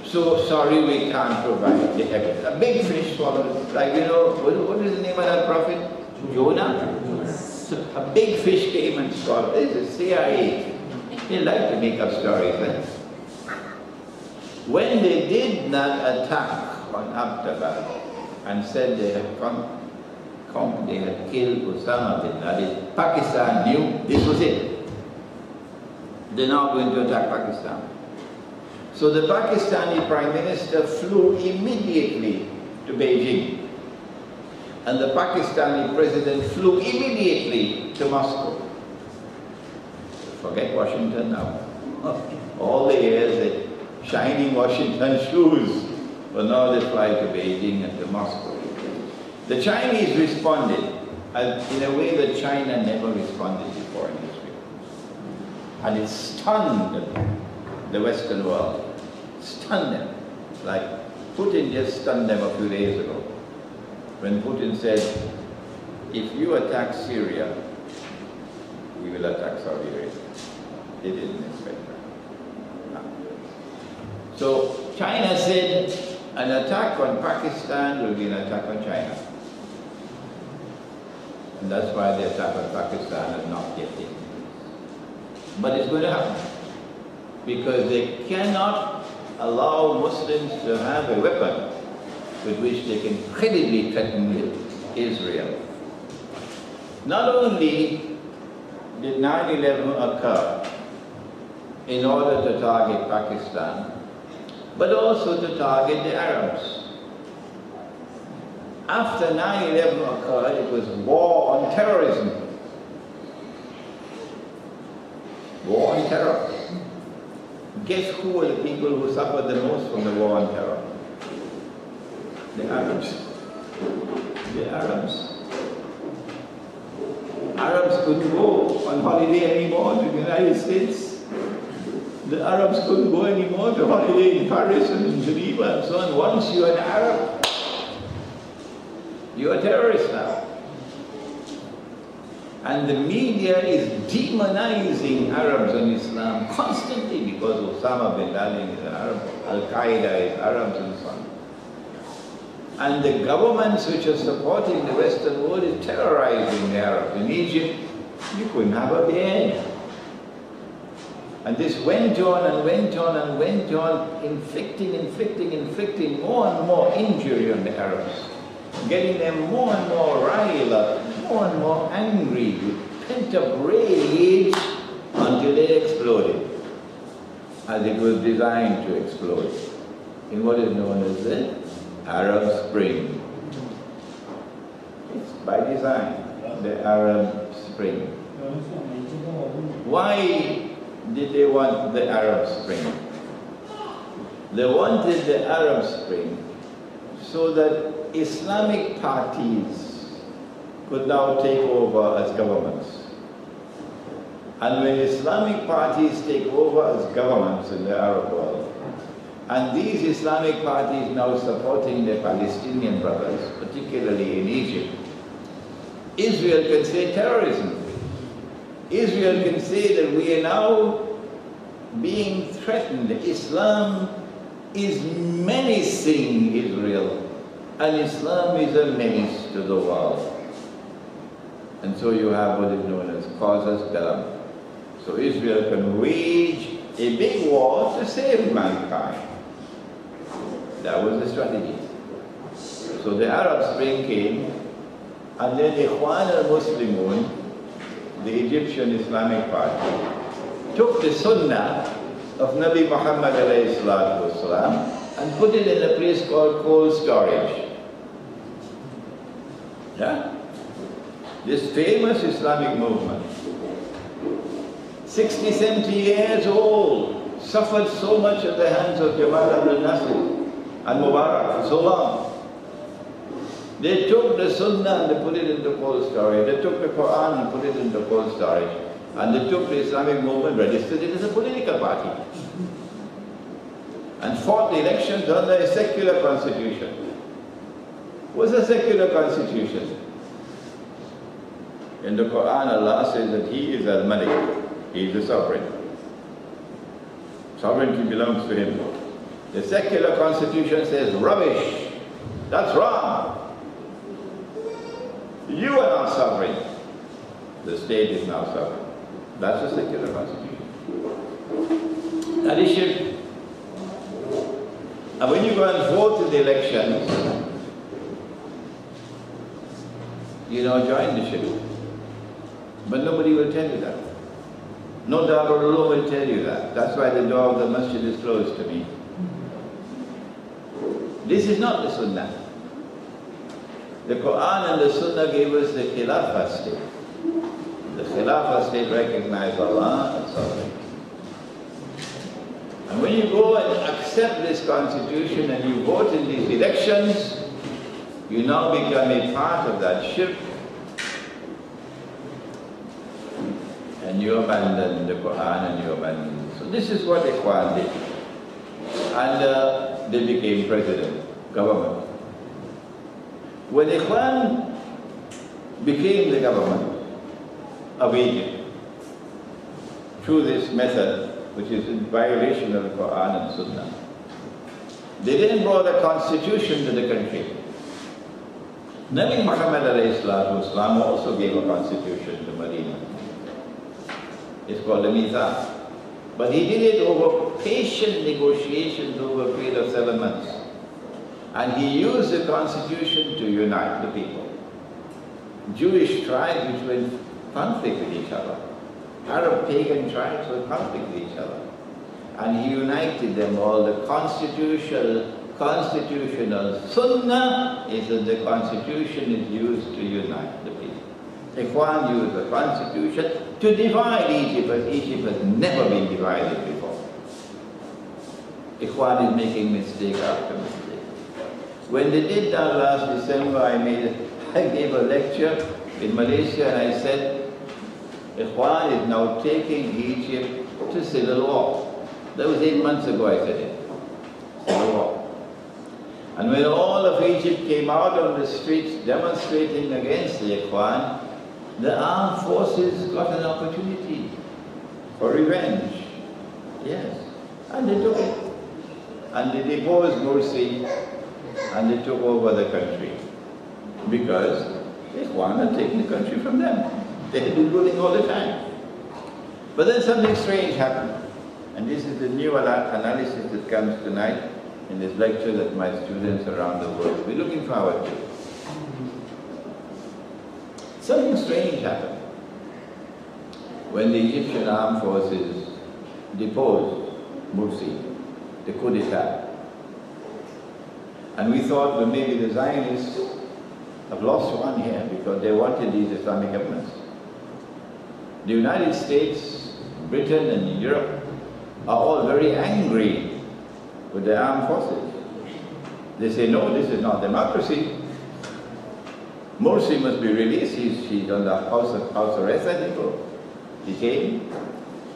So sorry, we can't provide the evidence. A big fish swallowed, like you know, what is the name of that prophet? Jonah? So a big fish came and swallowed. This is CIA. They like to make up stories. Eh? When they did that attack on Abdabad and said they had they had killed Osama bin Laden, Pakistan knew this was it. They're now going to attack Pakistan. So the Pakistani Prime Minister flew immediately to Beijing. And the Pakistani President flew immediately to Moscow. Forget Washington now. All the years, the shining Washington shoes, but now they fly to Beijing and to Moscow. The Chinese responded in a way that China never responded before in history. And it stunned the Western world. Stunned them. Like Putin just stunned them a few days ago. When Putin said, if you attack Syria, we will attack Saudi Arabia. They didn't expect that. So China said an attack on Pakistan will be an attack on China. And that's why the attack on Pakistan has not yet taken place. But it's going to happen. Because they cannot allow Muslims to have a weapon with which they can credibly threaten Israel. Not only did 9/11 occur in order to target Pakistan, but also to target the Arabs. After 9/11 occurred, it was war on terrorism. War on terror. Guess who were the people who suffered the most from the war on terror? The Arabs. The Arabs. Arabs couldn't go on holiday anymore to the United States. The Arabs couldn't go anymore to holiday in Paris and in Geneva and so on. Once you're an Arab, you're a terrorist now. And the media is demonizing Arabs and Islam constantly because Osama bin Laden is an Arab, al-Qaeda is Arabs and so on. And the governments which are supporting the Western world is terrorizing the Arabs. In Egypt, you couldn't have a beard. And this went on and went on and went on, inflicting more and more injury on the Arabs, getting them more and more riled up, more and more angry with pent-up rage until they exploded, as it was designed to explode, in what is known as the Arab Spring. It's by design, the Arab Spring. Why did they want the Arab Spring? They wanted the Arab Spring so that Islamic parties could now take over as governments. And when Islamic parties take over as governments in the Arab world, and these Islamic parties now supporting the Palestinian brothers, particularly in Egypt, Israel can say terrorism. Israel can say that we are now being threatened. Islam is menacing Israel, and Islam is a menace to the world. And so you have what is known as casus belli. So Israel can wage a big war to save mankind. That was the strategy. So the Arab Spring came, and then Ikhwan al-Muslimun, the Egyptian Islamic Party, took the Sunnah of Nabi Muhammad alayhi salatu wasalam and put it in a place called cold storage. Yeah? This famous Islamic movement, 60, 70 years old, suffered so much at the hands of Jamal Abdel Nasser and Mubarak for so long. They took the Sunnah and they put it into cold storage. They took the Qur'an and put it into cold storage. And they took the Islamic movement, registered it as a political party. And fought the elections under a secular constitution. What's a secular constitution? In the Qur'an, Allah says that He is al-Malik. He is the sovereign. Sovereignty belongs to Him. The secular constitution says, rubbish. That's wrong. You are not sovereign. The state is now sovereign. That's a secular constitution. That is shirk. And when you go and vote in the elections, you now join the shirk. But nobody will tell you that. No Darul Ulum will tell you that. That's why the door of the masjid is closed to me. This is not the Sunnah. The Qur'an and the Sunnah gave us the Khilafah state. The Khilafah state recognized Allah and sovereignty. And when you go and accept this constitution and you vote in these elections, you now become a part of that shirk. And you abandon the Qur'an and you abandon. So this is what Ikhwan did. And they became president, government. When Ikhwan became the government of Egypt, through this method, which is in violation of the Qur'an and Sunnah. They then brought a constitution to the country. Nabi Muhammad ﷺ also gave a constitution to Medina. It's called al-Maida. But he did it over patient negotiations over a period of 7 months. And he used the constitution to unite the people. Jewish tribes which were in conflict with each other. Arab pagan tribes were in conflict with each other. And he united them all. The constitutional sunnah is that the constitution is used to unite the people. Ikhwan used the constitution to divide Egypt, but Egypt has never been divided before. Ikhwan is making mistake after mistake. When they did that last December, I gave a lecture in Malaysia and I said, Ikhwan is now taking Egypt to civil war. That was 8 months ago I said it. Civil war. And when all of Egypt came out on the streets demonstrating against the Ikhwan, the armed forces got an opportunity for revenge. Yes. And they took it. And they deposed Morsi and they took over the country. Because the Ikhwan had taken the country from them. They had been ruling all the time. But then something strange happened. And this is the new analysis that comes tonight in this lecture that my students around the world will be looking forward to. Something strange happened when the Egyptian armed forces deposed Morsi, the coup d'etat. And we thought, well, maybe the Zionists have lost one here because they wanted these Islamic governments. The United States, Britain and Europe are all very angry with the armed forces. They say, no, this is not democracy. Morsi must be released. She's under house arrest, I think, or detained.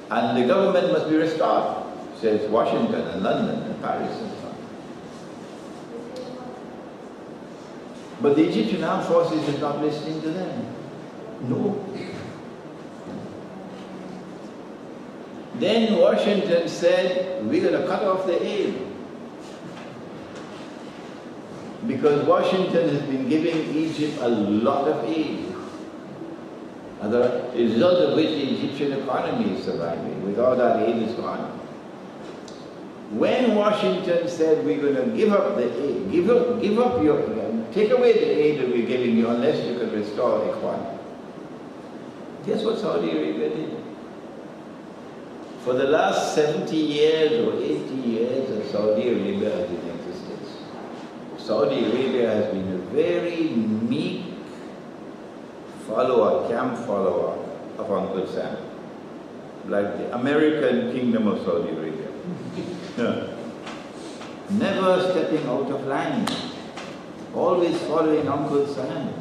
And the government must be restored, says Washington and London and Paris and so on. But the Egyptian armed forces is not listening to them. No. Then Washington said, we're going to cut off the aid. Because Washington has been giving Egypt a lot of aid. As a result of which the Egyptian economy is surviving. Without that aid, it's gone. When Washington said, we're going to give up the aid, take away the aid that we're giving you unless you can restore Ikhwan. Guess what Saudi Arabia did? For the last 70 years or 80 years that Saudi Arabia has been in existence, Saudi Arabia has been a very meek follower, camp follower of Uncle Sam. Like the American Kingdom of Saudi Arabia. Never stepping out of line. Always following Uncle Sam.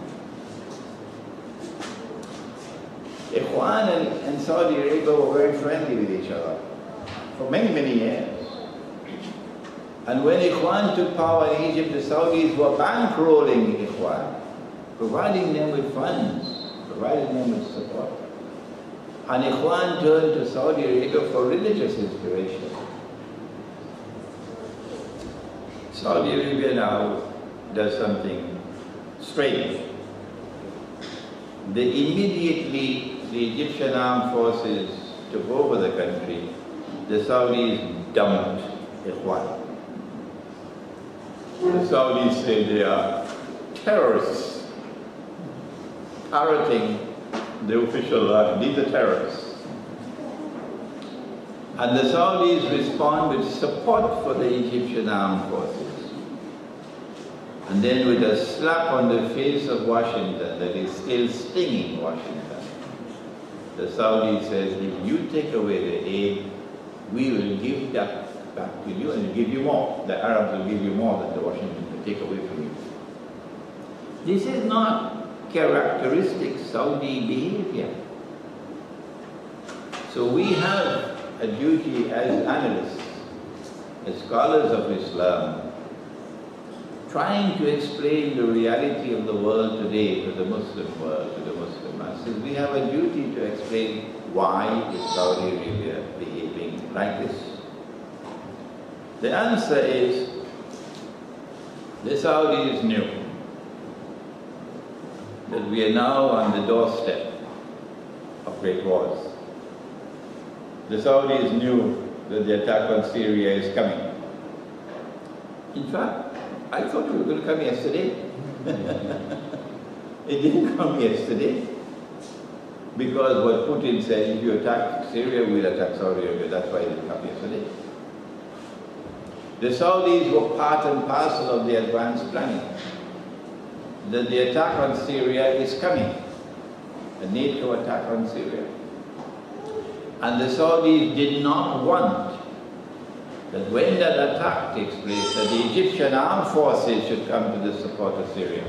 Ikhwan and Saudi Arabia were very friendly with each other for many, many years. And when Ikhwan took power in Egypt, the Saudis were bankrolling Ikhwan, providing them with funds, providing them with support. And Ikhwan turned to Saudi Arabia for religious inspiration. Saudi Arabia now does something strange. Immediately, the Egyptian armed forces took over the country. The Saudis dumped Ikhwan. The Saudis say they are terrorists, parroting the official line. These are terrorists. And the Saudis respond with support for the Egyptian armed forces. And then with a slap on the face of Washington that is still stinging Washington, the Saudis says, if you take away the aid, we will give that back to you and we'll give you more. The Arabs will give you more than the Washington will take away from you. This is not characteristic Saudi behavior. So we have a duty as analysts, as scholars of Islam, trying to explain the reality of the world today to the Muslim world, to the Muslim masses, we have a duty to explain why is Saudi Arabia behaving like this. The answer is, the Saudis knew that we are now on the doorstep of great wars. The Saudis knew that the attack on Syria is coming. In fact, I thought it was going to come yesterday. It didn't come yesterday. Because what Putin said, if you attack Syria, we'll attack Saudi Arabia. That's why it didn't come yesterday. The Saudis were part and parcel of the advanced planning. That the attack on Syria is coming. A NATO attack on Syria. And the Saudis did not want that when that attack takes place, that the Egyptian armed forces should come to the support of Syria.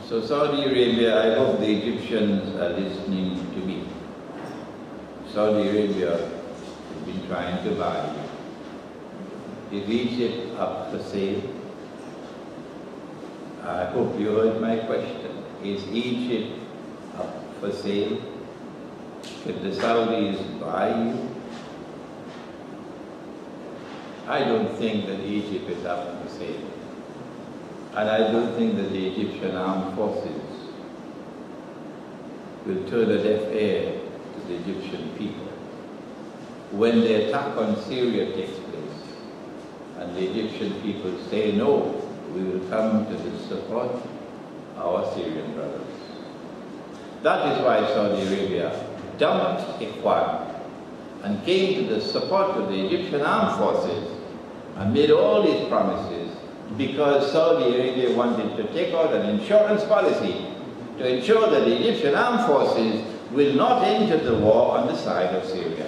So Saudi Arabia, I hope the Egyptians are listening to me. Saudi Arabia has been trying to buy you. Is Egypt up for sale? I hope you heard my question. Is Egypt up for sale? Could the Saudis buy you? I don't think that Egypt is up for sale. And I don't think that the Egyptian armed forces will turn a deaf ear to the Egyptian people. When the attack on Syria takes place, and the Egyptian people say no, we will come to the support our Syrian brothers. That is why Saudi Arabia dumped Ikhwan and came to the support of the Egyptian armed forces and made all these promises, because Saudi Arabia wanted to take out an insurance policy to ensure that the Egyptian armed forces will not enter the war on the side of Syria.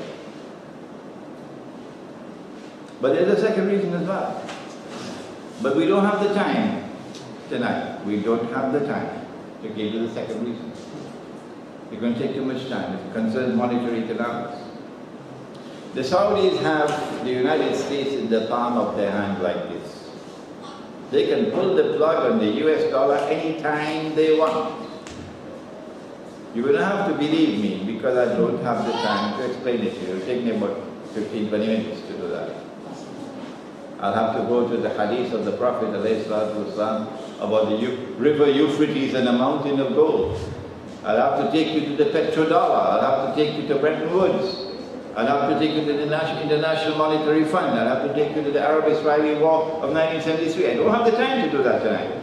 But there's a second reason as well. But we don't have the time tonight. We don't have the time to give you the second reason. It's going to take too much time. It concerns monetary economics. The Saudis have the United States in the palm of their hand like this. They can pull the plug on the US dollar anytime they want. You're going to have to believe me, because I don't have the time to explain it to you. It'll take me about 15-20 minutes to do that. I'll have to go to the hadith of the Prophet ﷺ about the river Euphrates and a mountain of gold. I'll have to take you to the petrodollar. I'll have to take you to Bretton Woods. I'll have to take you to the International Monetary Fund. I'll have to take you to the Arab-Israeli War of 1973. I don't have the time to do that tonight.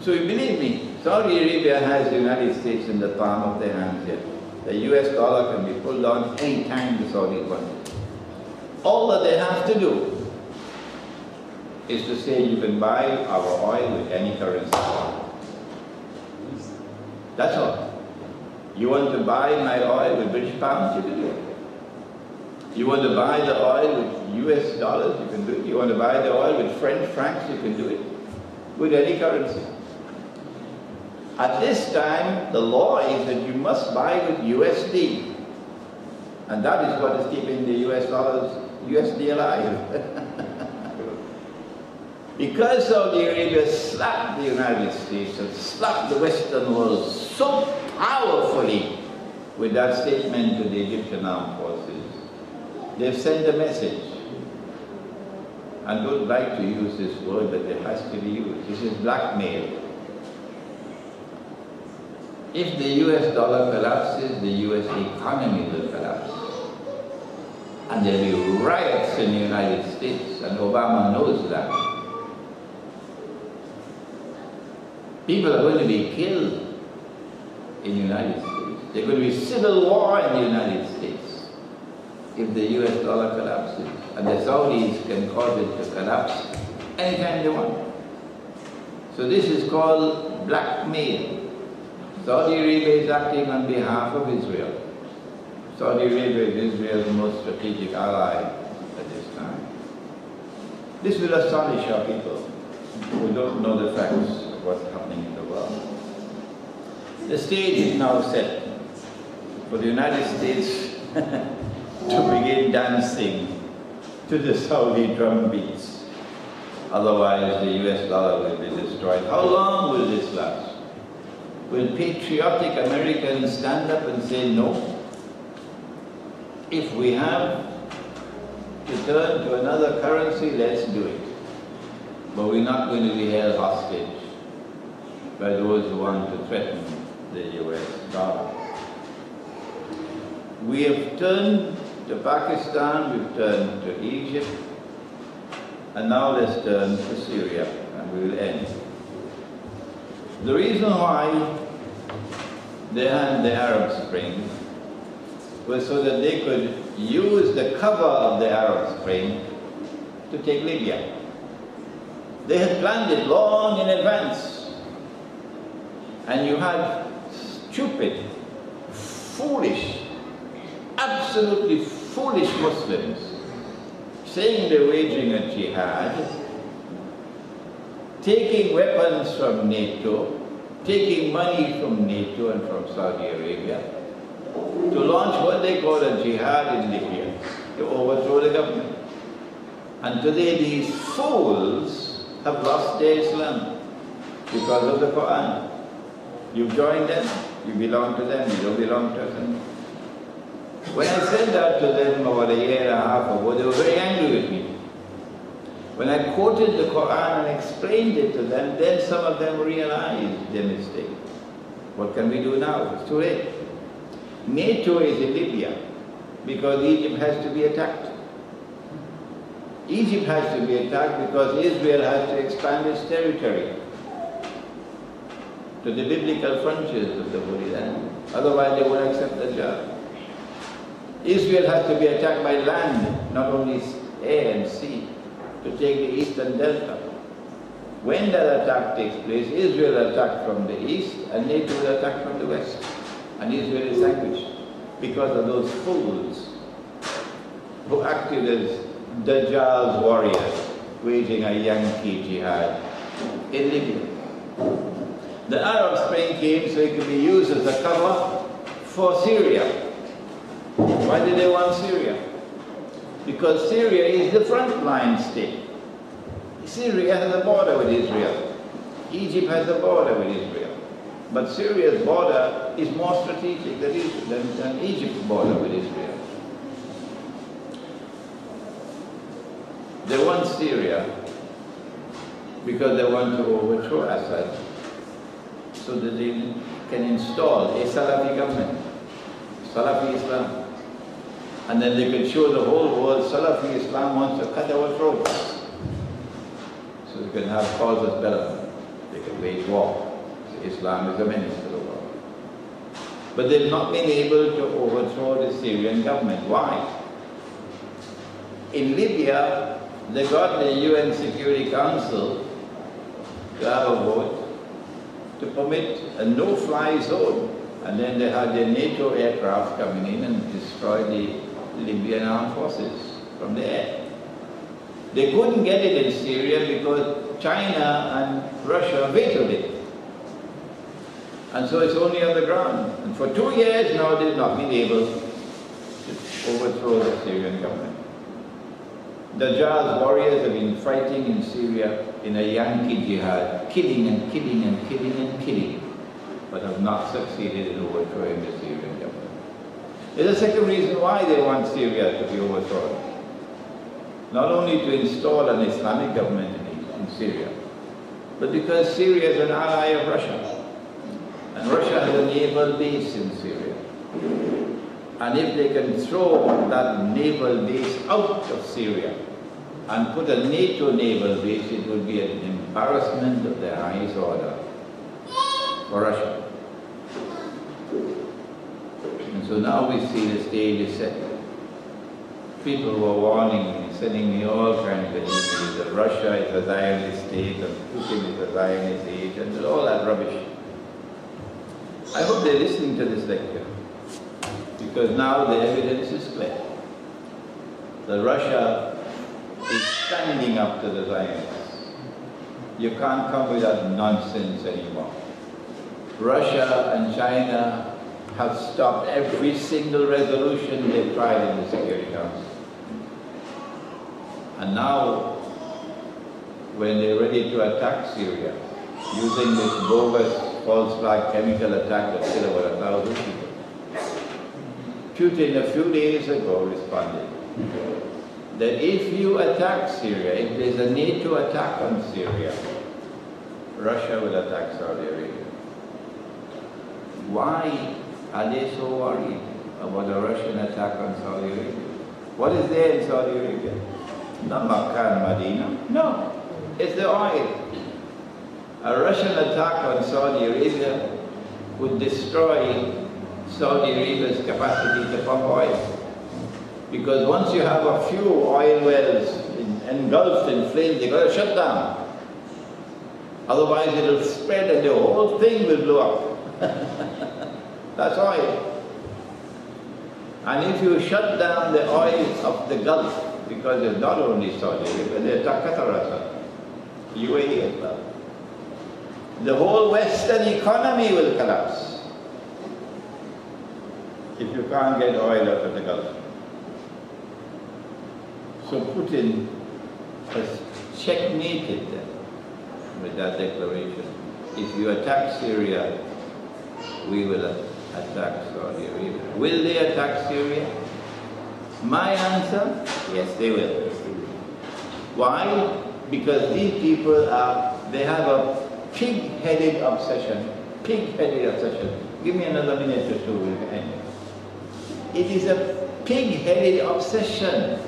So you believe me, Saudi Arabia has the United States in the palm of their hands here. The US dollar can be pulled on any time the Saudis want it. All that they have to do is to say you can buy our oil with any currency. That's all. You want to buy my oil with British pounds, you can do it. You want to buy the oil with US dollars, you can do it. You want to buy the oil with French francs, you can do it. With any currency. At this time, the law is that you must buy with USD. And that is what is keeping the US dollars, USD alive. Because Saudi Arabia slapped the United States and slapped the Western world so powerfully with that statement to the Egyptian armed forces, they've sent a message. And don't like to use this word, but it has to be used. This is blackmail. If the US dollar collapses, the US economy will collapse. And there will be riots in the United States, and Obama knows that. People are going to be killed in the United States. There's going to be civil war in the United States if the US dollar collapses. And the Saudis can cause it to collapse anytime they want. So this is called blackmail. Saudi Arabia is acting on behalf of Israel. Saudi Arabia is Israel's most strategic ally at this time. This will astonish our people who don't know the facts of what's happening in the world. The stage is now set for the United States to begin dancing to the Saudi drum beats. Otherwise the US dollar will be destroyed. How long will this last? Will patriotic Americans stand up and say no? If we have to turn to another currency, let's do it. But we're not going to be held hostage by those who want to threaten the US dollar. We have turned to Pakistan, we've turned to Egypt, and now let's turn to Syria, and we will end. The reason why they had the Arab Spring was so that they could use the cover of the Arab Spring to take Libya. They had planned it long in advance. And you had stupid, foolish, absolutely foolish Muslims saying they're waging a jihad, taking weapons from NATO, taking money from NATO and from Saudi Arabia, to launch what they call a jihad in Libya, to overthrow the government. And today these fools have lost their Islam because of the Qur'an. You join them, you belong to them, you don't belong to us anymore. When I said that to them about a year and a half ago, they were very angry with me. When I quoted the Qur'an and explained it to them, then some of them realized their mistake. What can we do now? It's too late. NATO is in Libya because Egypt has to be attacked. Egypt has to be attacked because Israel has to expand its territory to the biblical frontiers of the Holy Land. Otherwise they won't accept the job. Israel has to be attacked by land, not only air and sea, to take the eastern delta. When that attack takes place, Israel attacked from the east and NATO will attack from the west. And Israel is languished because of those fools who acted as Dajjal's warriors, waging a Yankee jihad in Libya. The Arab Spring came so it could be used as a cover for Syria. Why did they want Syria? Because Syria is the frontline state. Syria has a border with Israel. Egypt has a border with Israel. But Syria's border is more strategic than Egypt's border with Israel. They want Syria because they want to overthrow Assad so that they can install a Salafi government, Salafi Islam. And then they can show the whole world Salafi Islam wants to cut our throats. So they can have causes belli. They can wage war. Islam is a menace to the world. But they've not been able to overthrow the Syrian government. Why? In Libya, they got the UN Security Council to have a vote to permit a no-fly zone. And then they had their NATO aircraft coming in and destroy the Libyan armed forces from the air. They couldn't get it in Syria because China and Russia vetoed it. And so it's only on the ground. And for 2 years now they've not been able to overthrow the Syrian government. Dajjal's warriors have been fighting in Syria in a Yankee jihad, killing and killing and killing and killing, but have not succeeded in overthrowing the Syrian government. There's a second reason why they want Syria to be overthrown. Not only to install an Islamic government in Syria, but because Syria is an ally of Russia. And Russia has a naval base in Syria. And if they can throw that naval base out of Syria and put a NATO naval base, it would be an embarrassment of the highest order for Russia. And so now we see the stage is set. People were warning me, sending me all kinds of emails that Russia is a Zionist state and Putin is a Zionist state and all that rubbish. I hope they're listening to this lecture, because now the evidence is clear that Russia is standing up to the Zionists. You can't come with that nonsense anymore. Russia and China have stopped every single resolution they've tried in the Security Council. And now, when they're ready to attack Syria, using this bogus false flag chemical attack that killed over 1,000 people, Putin a few days ago responded that if you attack Syria, if there's a NATO attack on Syria, Russia will attack Saudi Arabia. Why are they so worried about a Russian attack on Saudi Arabia? What is there in Saudi Arabia? Not Makkah and Medina. No, it's the oil. A Russian attack on Saudi Arabia would destroy Saudi Arabia's capacity to pump oil. Because once you have a few oil wells engulfed in flames, you've got to shut down. Otherwise it'll spread and the whole thing will blow up. That's oil. And if you shut down the oil of the Gulf, because it's not only Saudi Arabia, there's Qatar as well, UAE as well, the whole Western economy will collapse if you can't get oil out of the Gulf. So Putin has checkmated them with that declaration. If you attack Syria, we will attack Saudi Arabia. Will they attack Syria? My answer, yes they will. Why? Because these people they have a pig-headed obsession. Pig-headed obsession. Give me another minute or two, we'll end. It is a pig-headed obsession.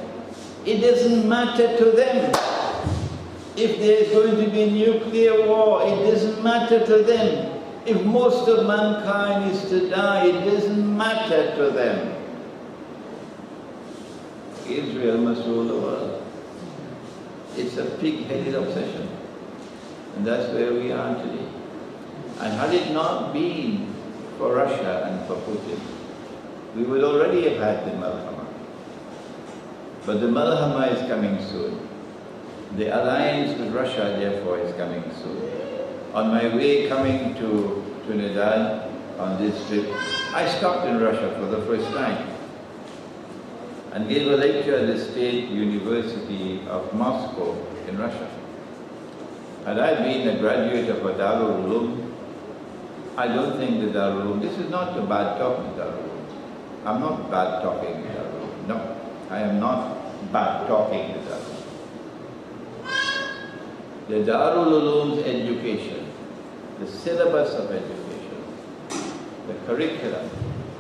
It doesn't matter to them. If there's going to be nuclear war, it doesn't matter to them. If most of mankind is to die, it doesn't matter to them. Israel must rule the world. It's a pig-headed obsession. And that's where we are today. And had it not been for Russia and for Putin, we would already have had the Malhama. But the Malhama is coming soon. The alliance with Russia, therefore, is coming soon. On my way coming to Trinidad on this trip, I stopped in Russia for the first time and gave a lecture at the State University of Moscow in Russia. Had I been a graduate of a Darul Uloom, I don't think the Darul Uloom, this is not a bad talking Darul Uloom. I'm not bad talking Darul Uloom. No, I am not bad talking the Darul Uloom. The Darul Uloom's education, the syllabus of education, the curriculum,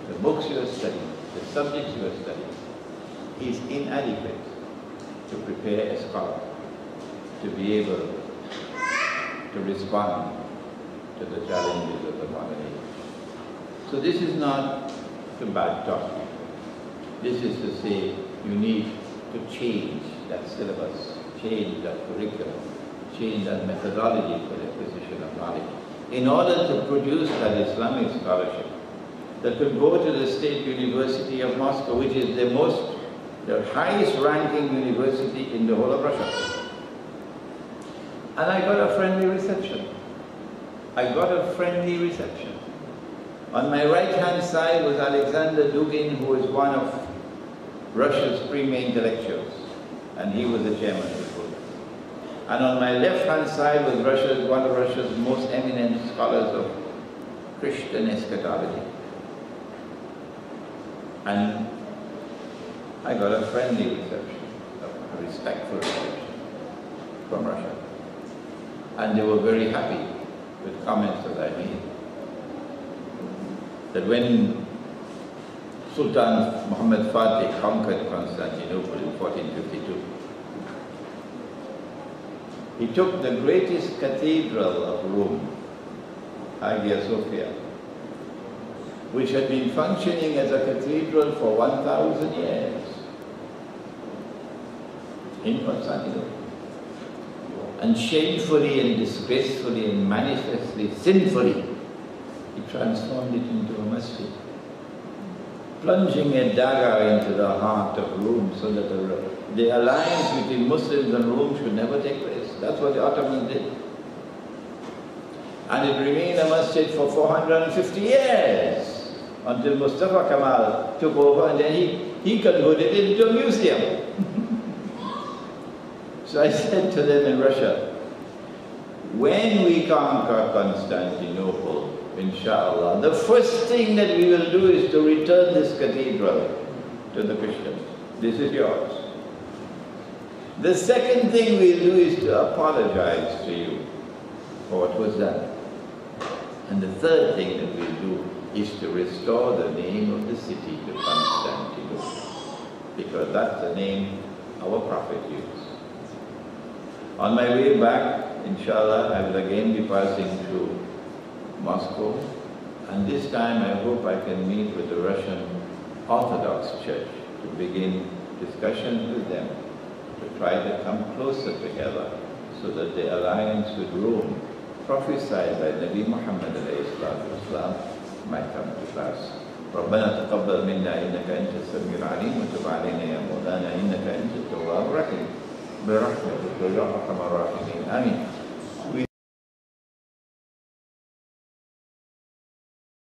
the books you are studying, the subjects you are studying, is inadequate to prepare a scholar to be able to respond to the challenges of the modern age. So this is not to bad talking. This is to say you need to change that syllabus, change that curriculum, change that methodology for the acquisition of knowledge in order to produce that Islamic scholarship that will go to the State University of Moscow, which is the highest ranking university in the whole of Russia. And I got a friendly reception. On my right-hand side was Alexander Dugin, who is one of Russia's premier intellectuals, and he was the chairman of the program. And on my left-hand side was one of Russia's most eminent scholars of Christian eschatology. And I got a friendly reception, a respectful reception from Russia. And they were very happy with comments that I made. That when Sultan Muhammad Fatih conquered Constantinople in 1452, he took the greatest cathedral of Rome, Hagia Sophia, which had been functioning as a cathedral for 1,000 years in Constantinople, and shamefully and disgracefully and manifestly sinfully, he transformed it into a masjid, plunging a dagger into the heart of Rome so that the alliance between Muslims and Rome should never take place. That's what the Ottomans did. And it remained a masjid for 450 years until Mustafa Kemal took over, and then he converted it into a museum. So I said to them in Russia, when we conquer Constantinople, inshallah, the first thing that we will do is to return this cathedral to the Christians. This is yours. The second thing we'll do is to apologize to you for what was done. And the third thing that we'll do is to restore the name of the city to Constantinople, because that's the name our Prophet used. On my way back, inshallah, I will again be passing through Moscow, and this time I hope I can meet with the Russian Orthodox Church to begin discussions with them to try to come closer together so that the alliance with Rome prophesied by Nabi Muhammad ﷺ might come to pass. ربنا تقبل منا إنك أنت السميع العليم وتب علينا يا مولانا إنك أنت التواب الرحيم برحمتك يا أرحم الراحمين آمين.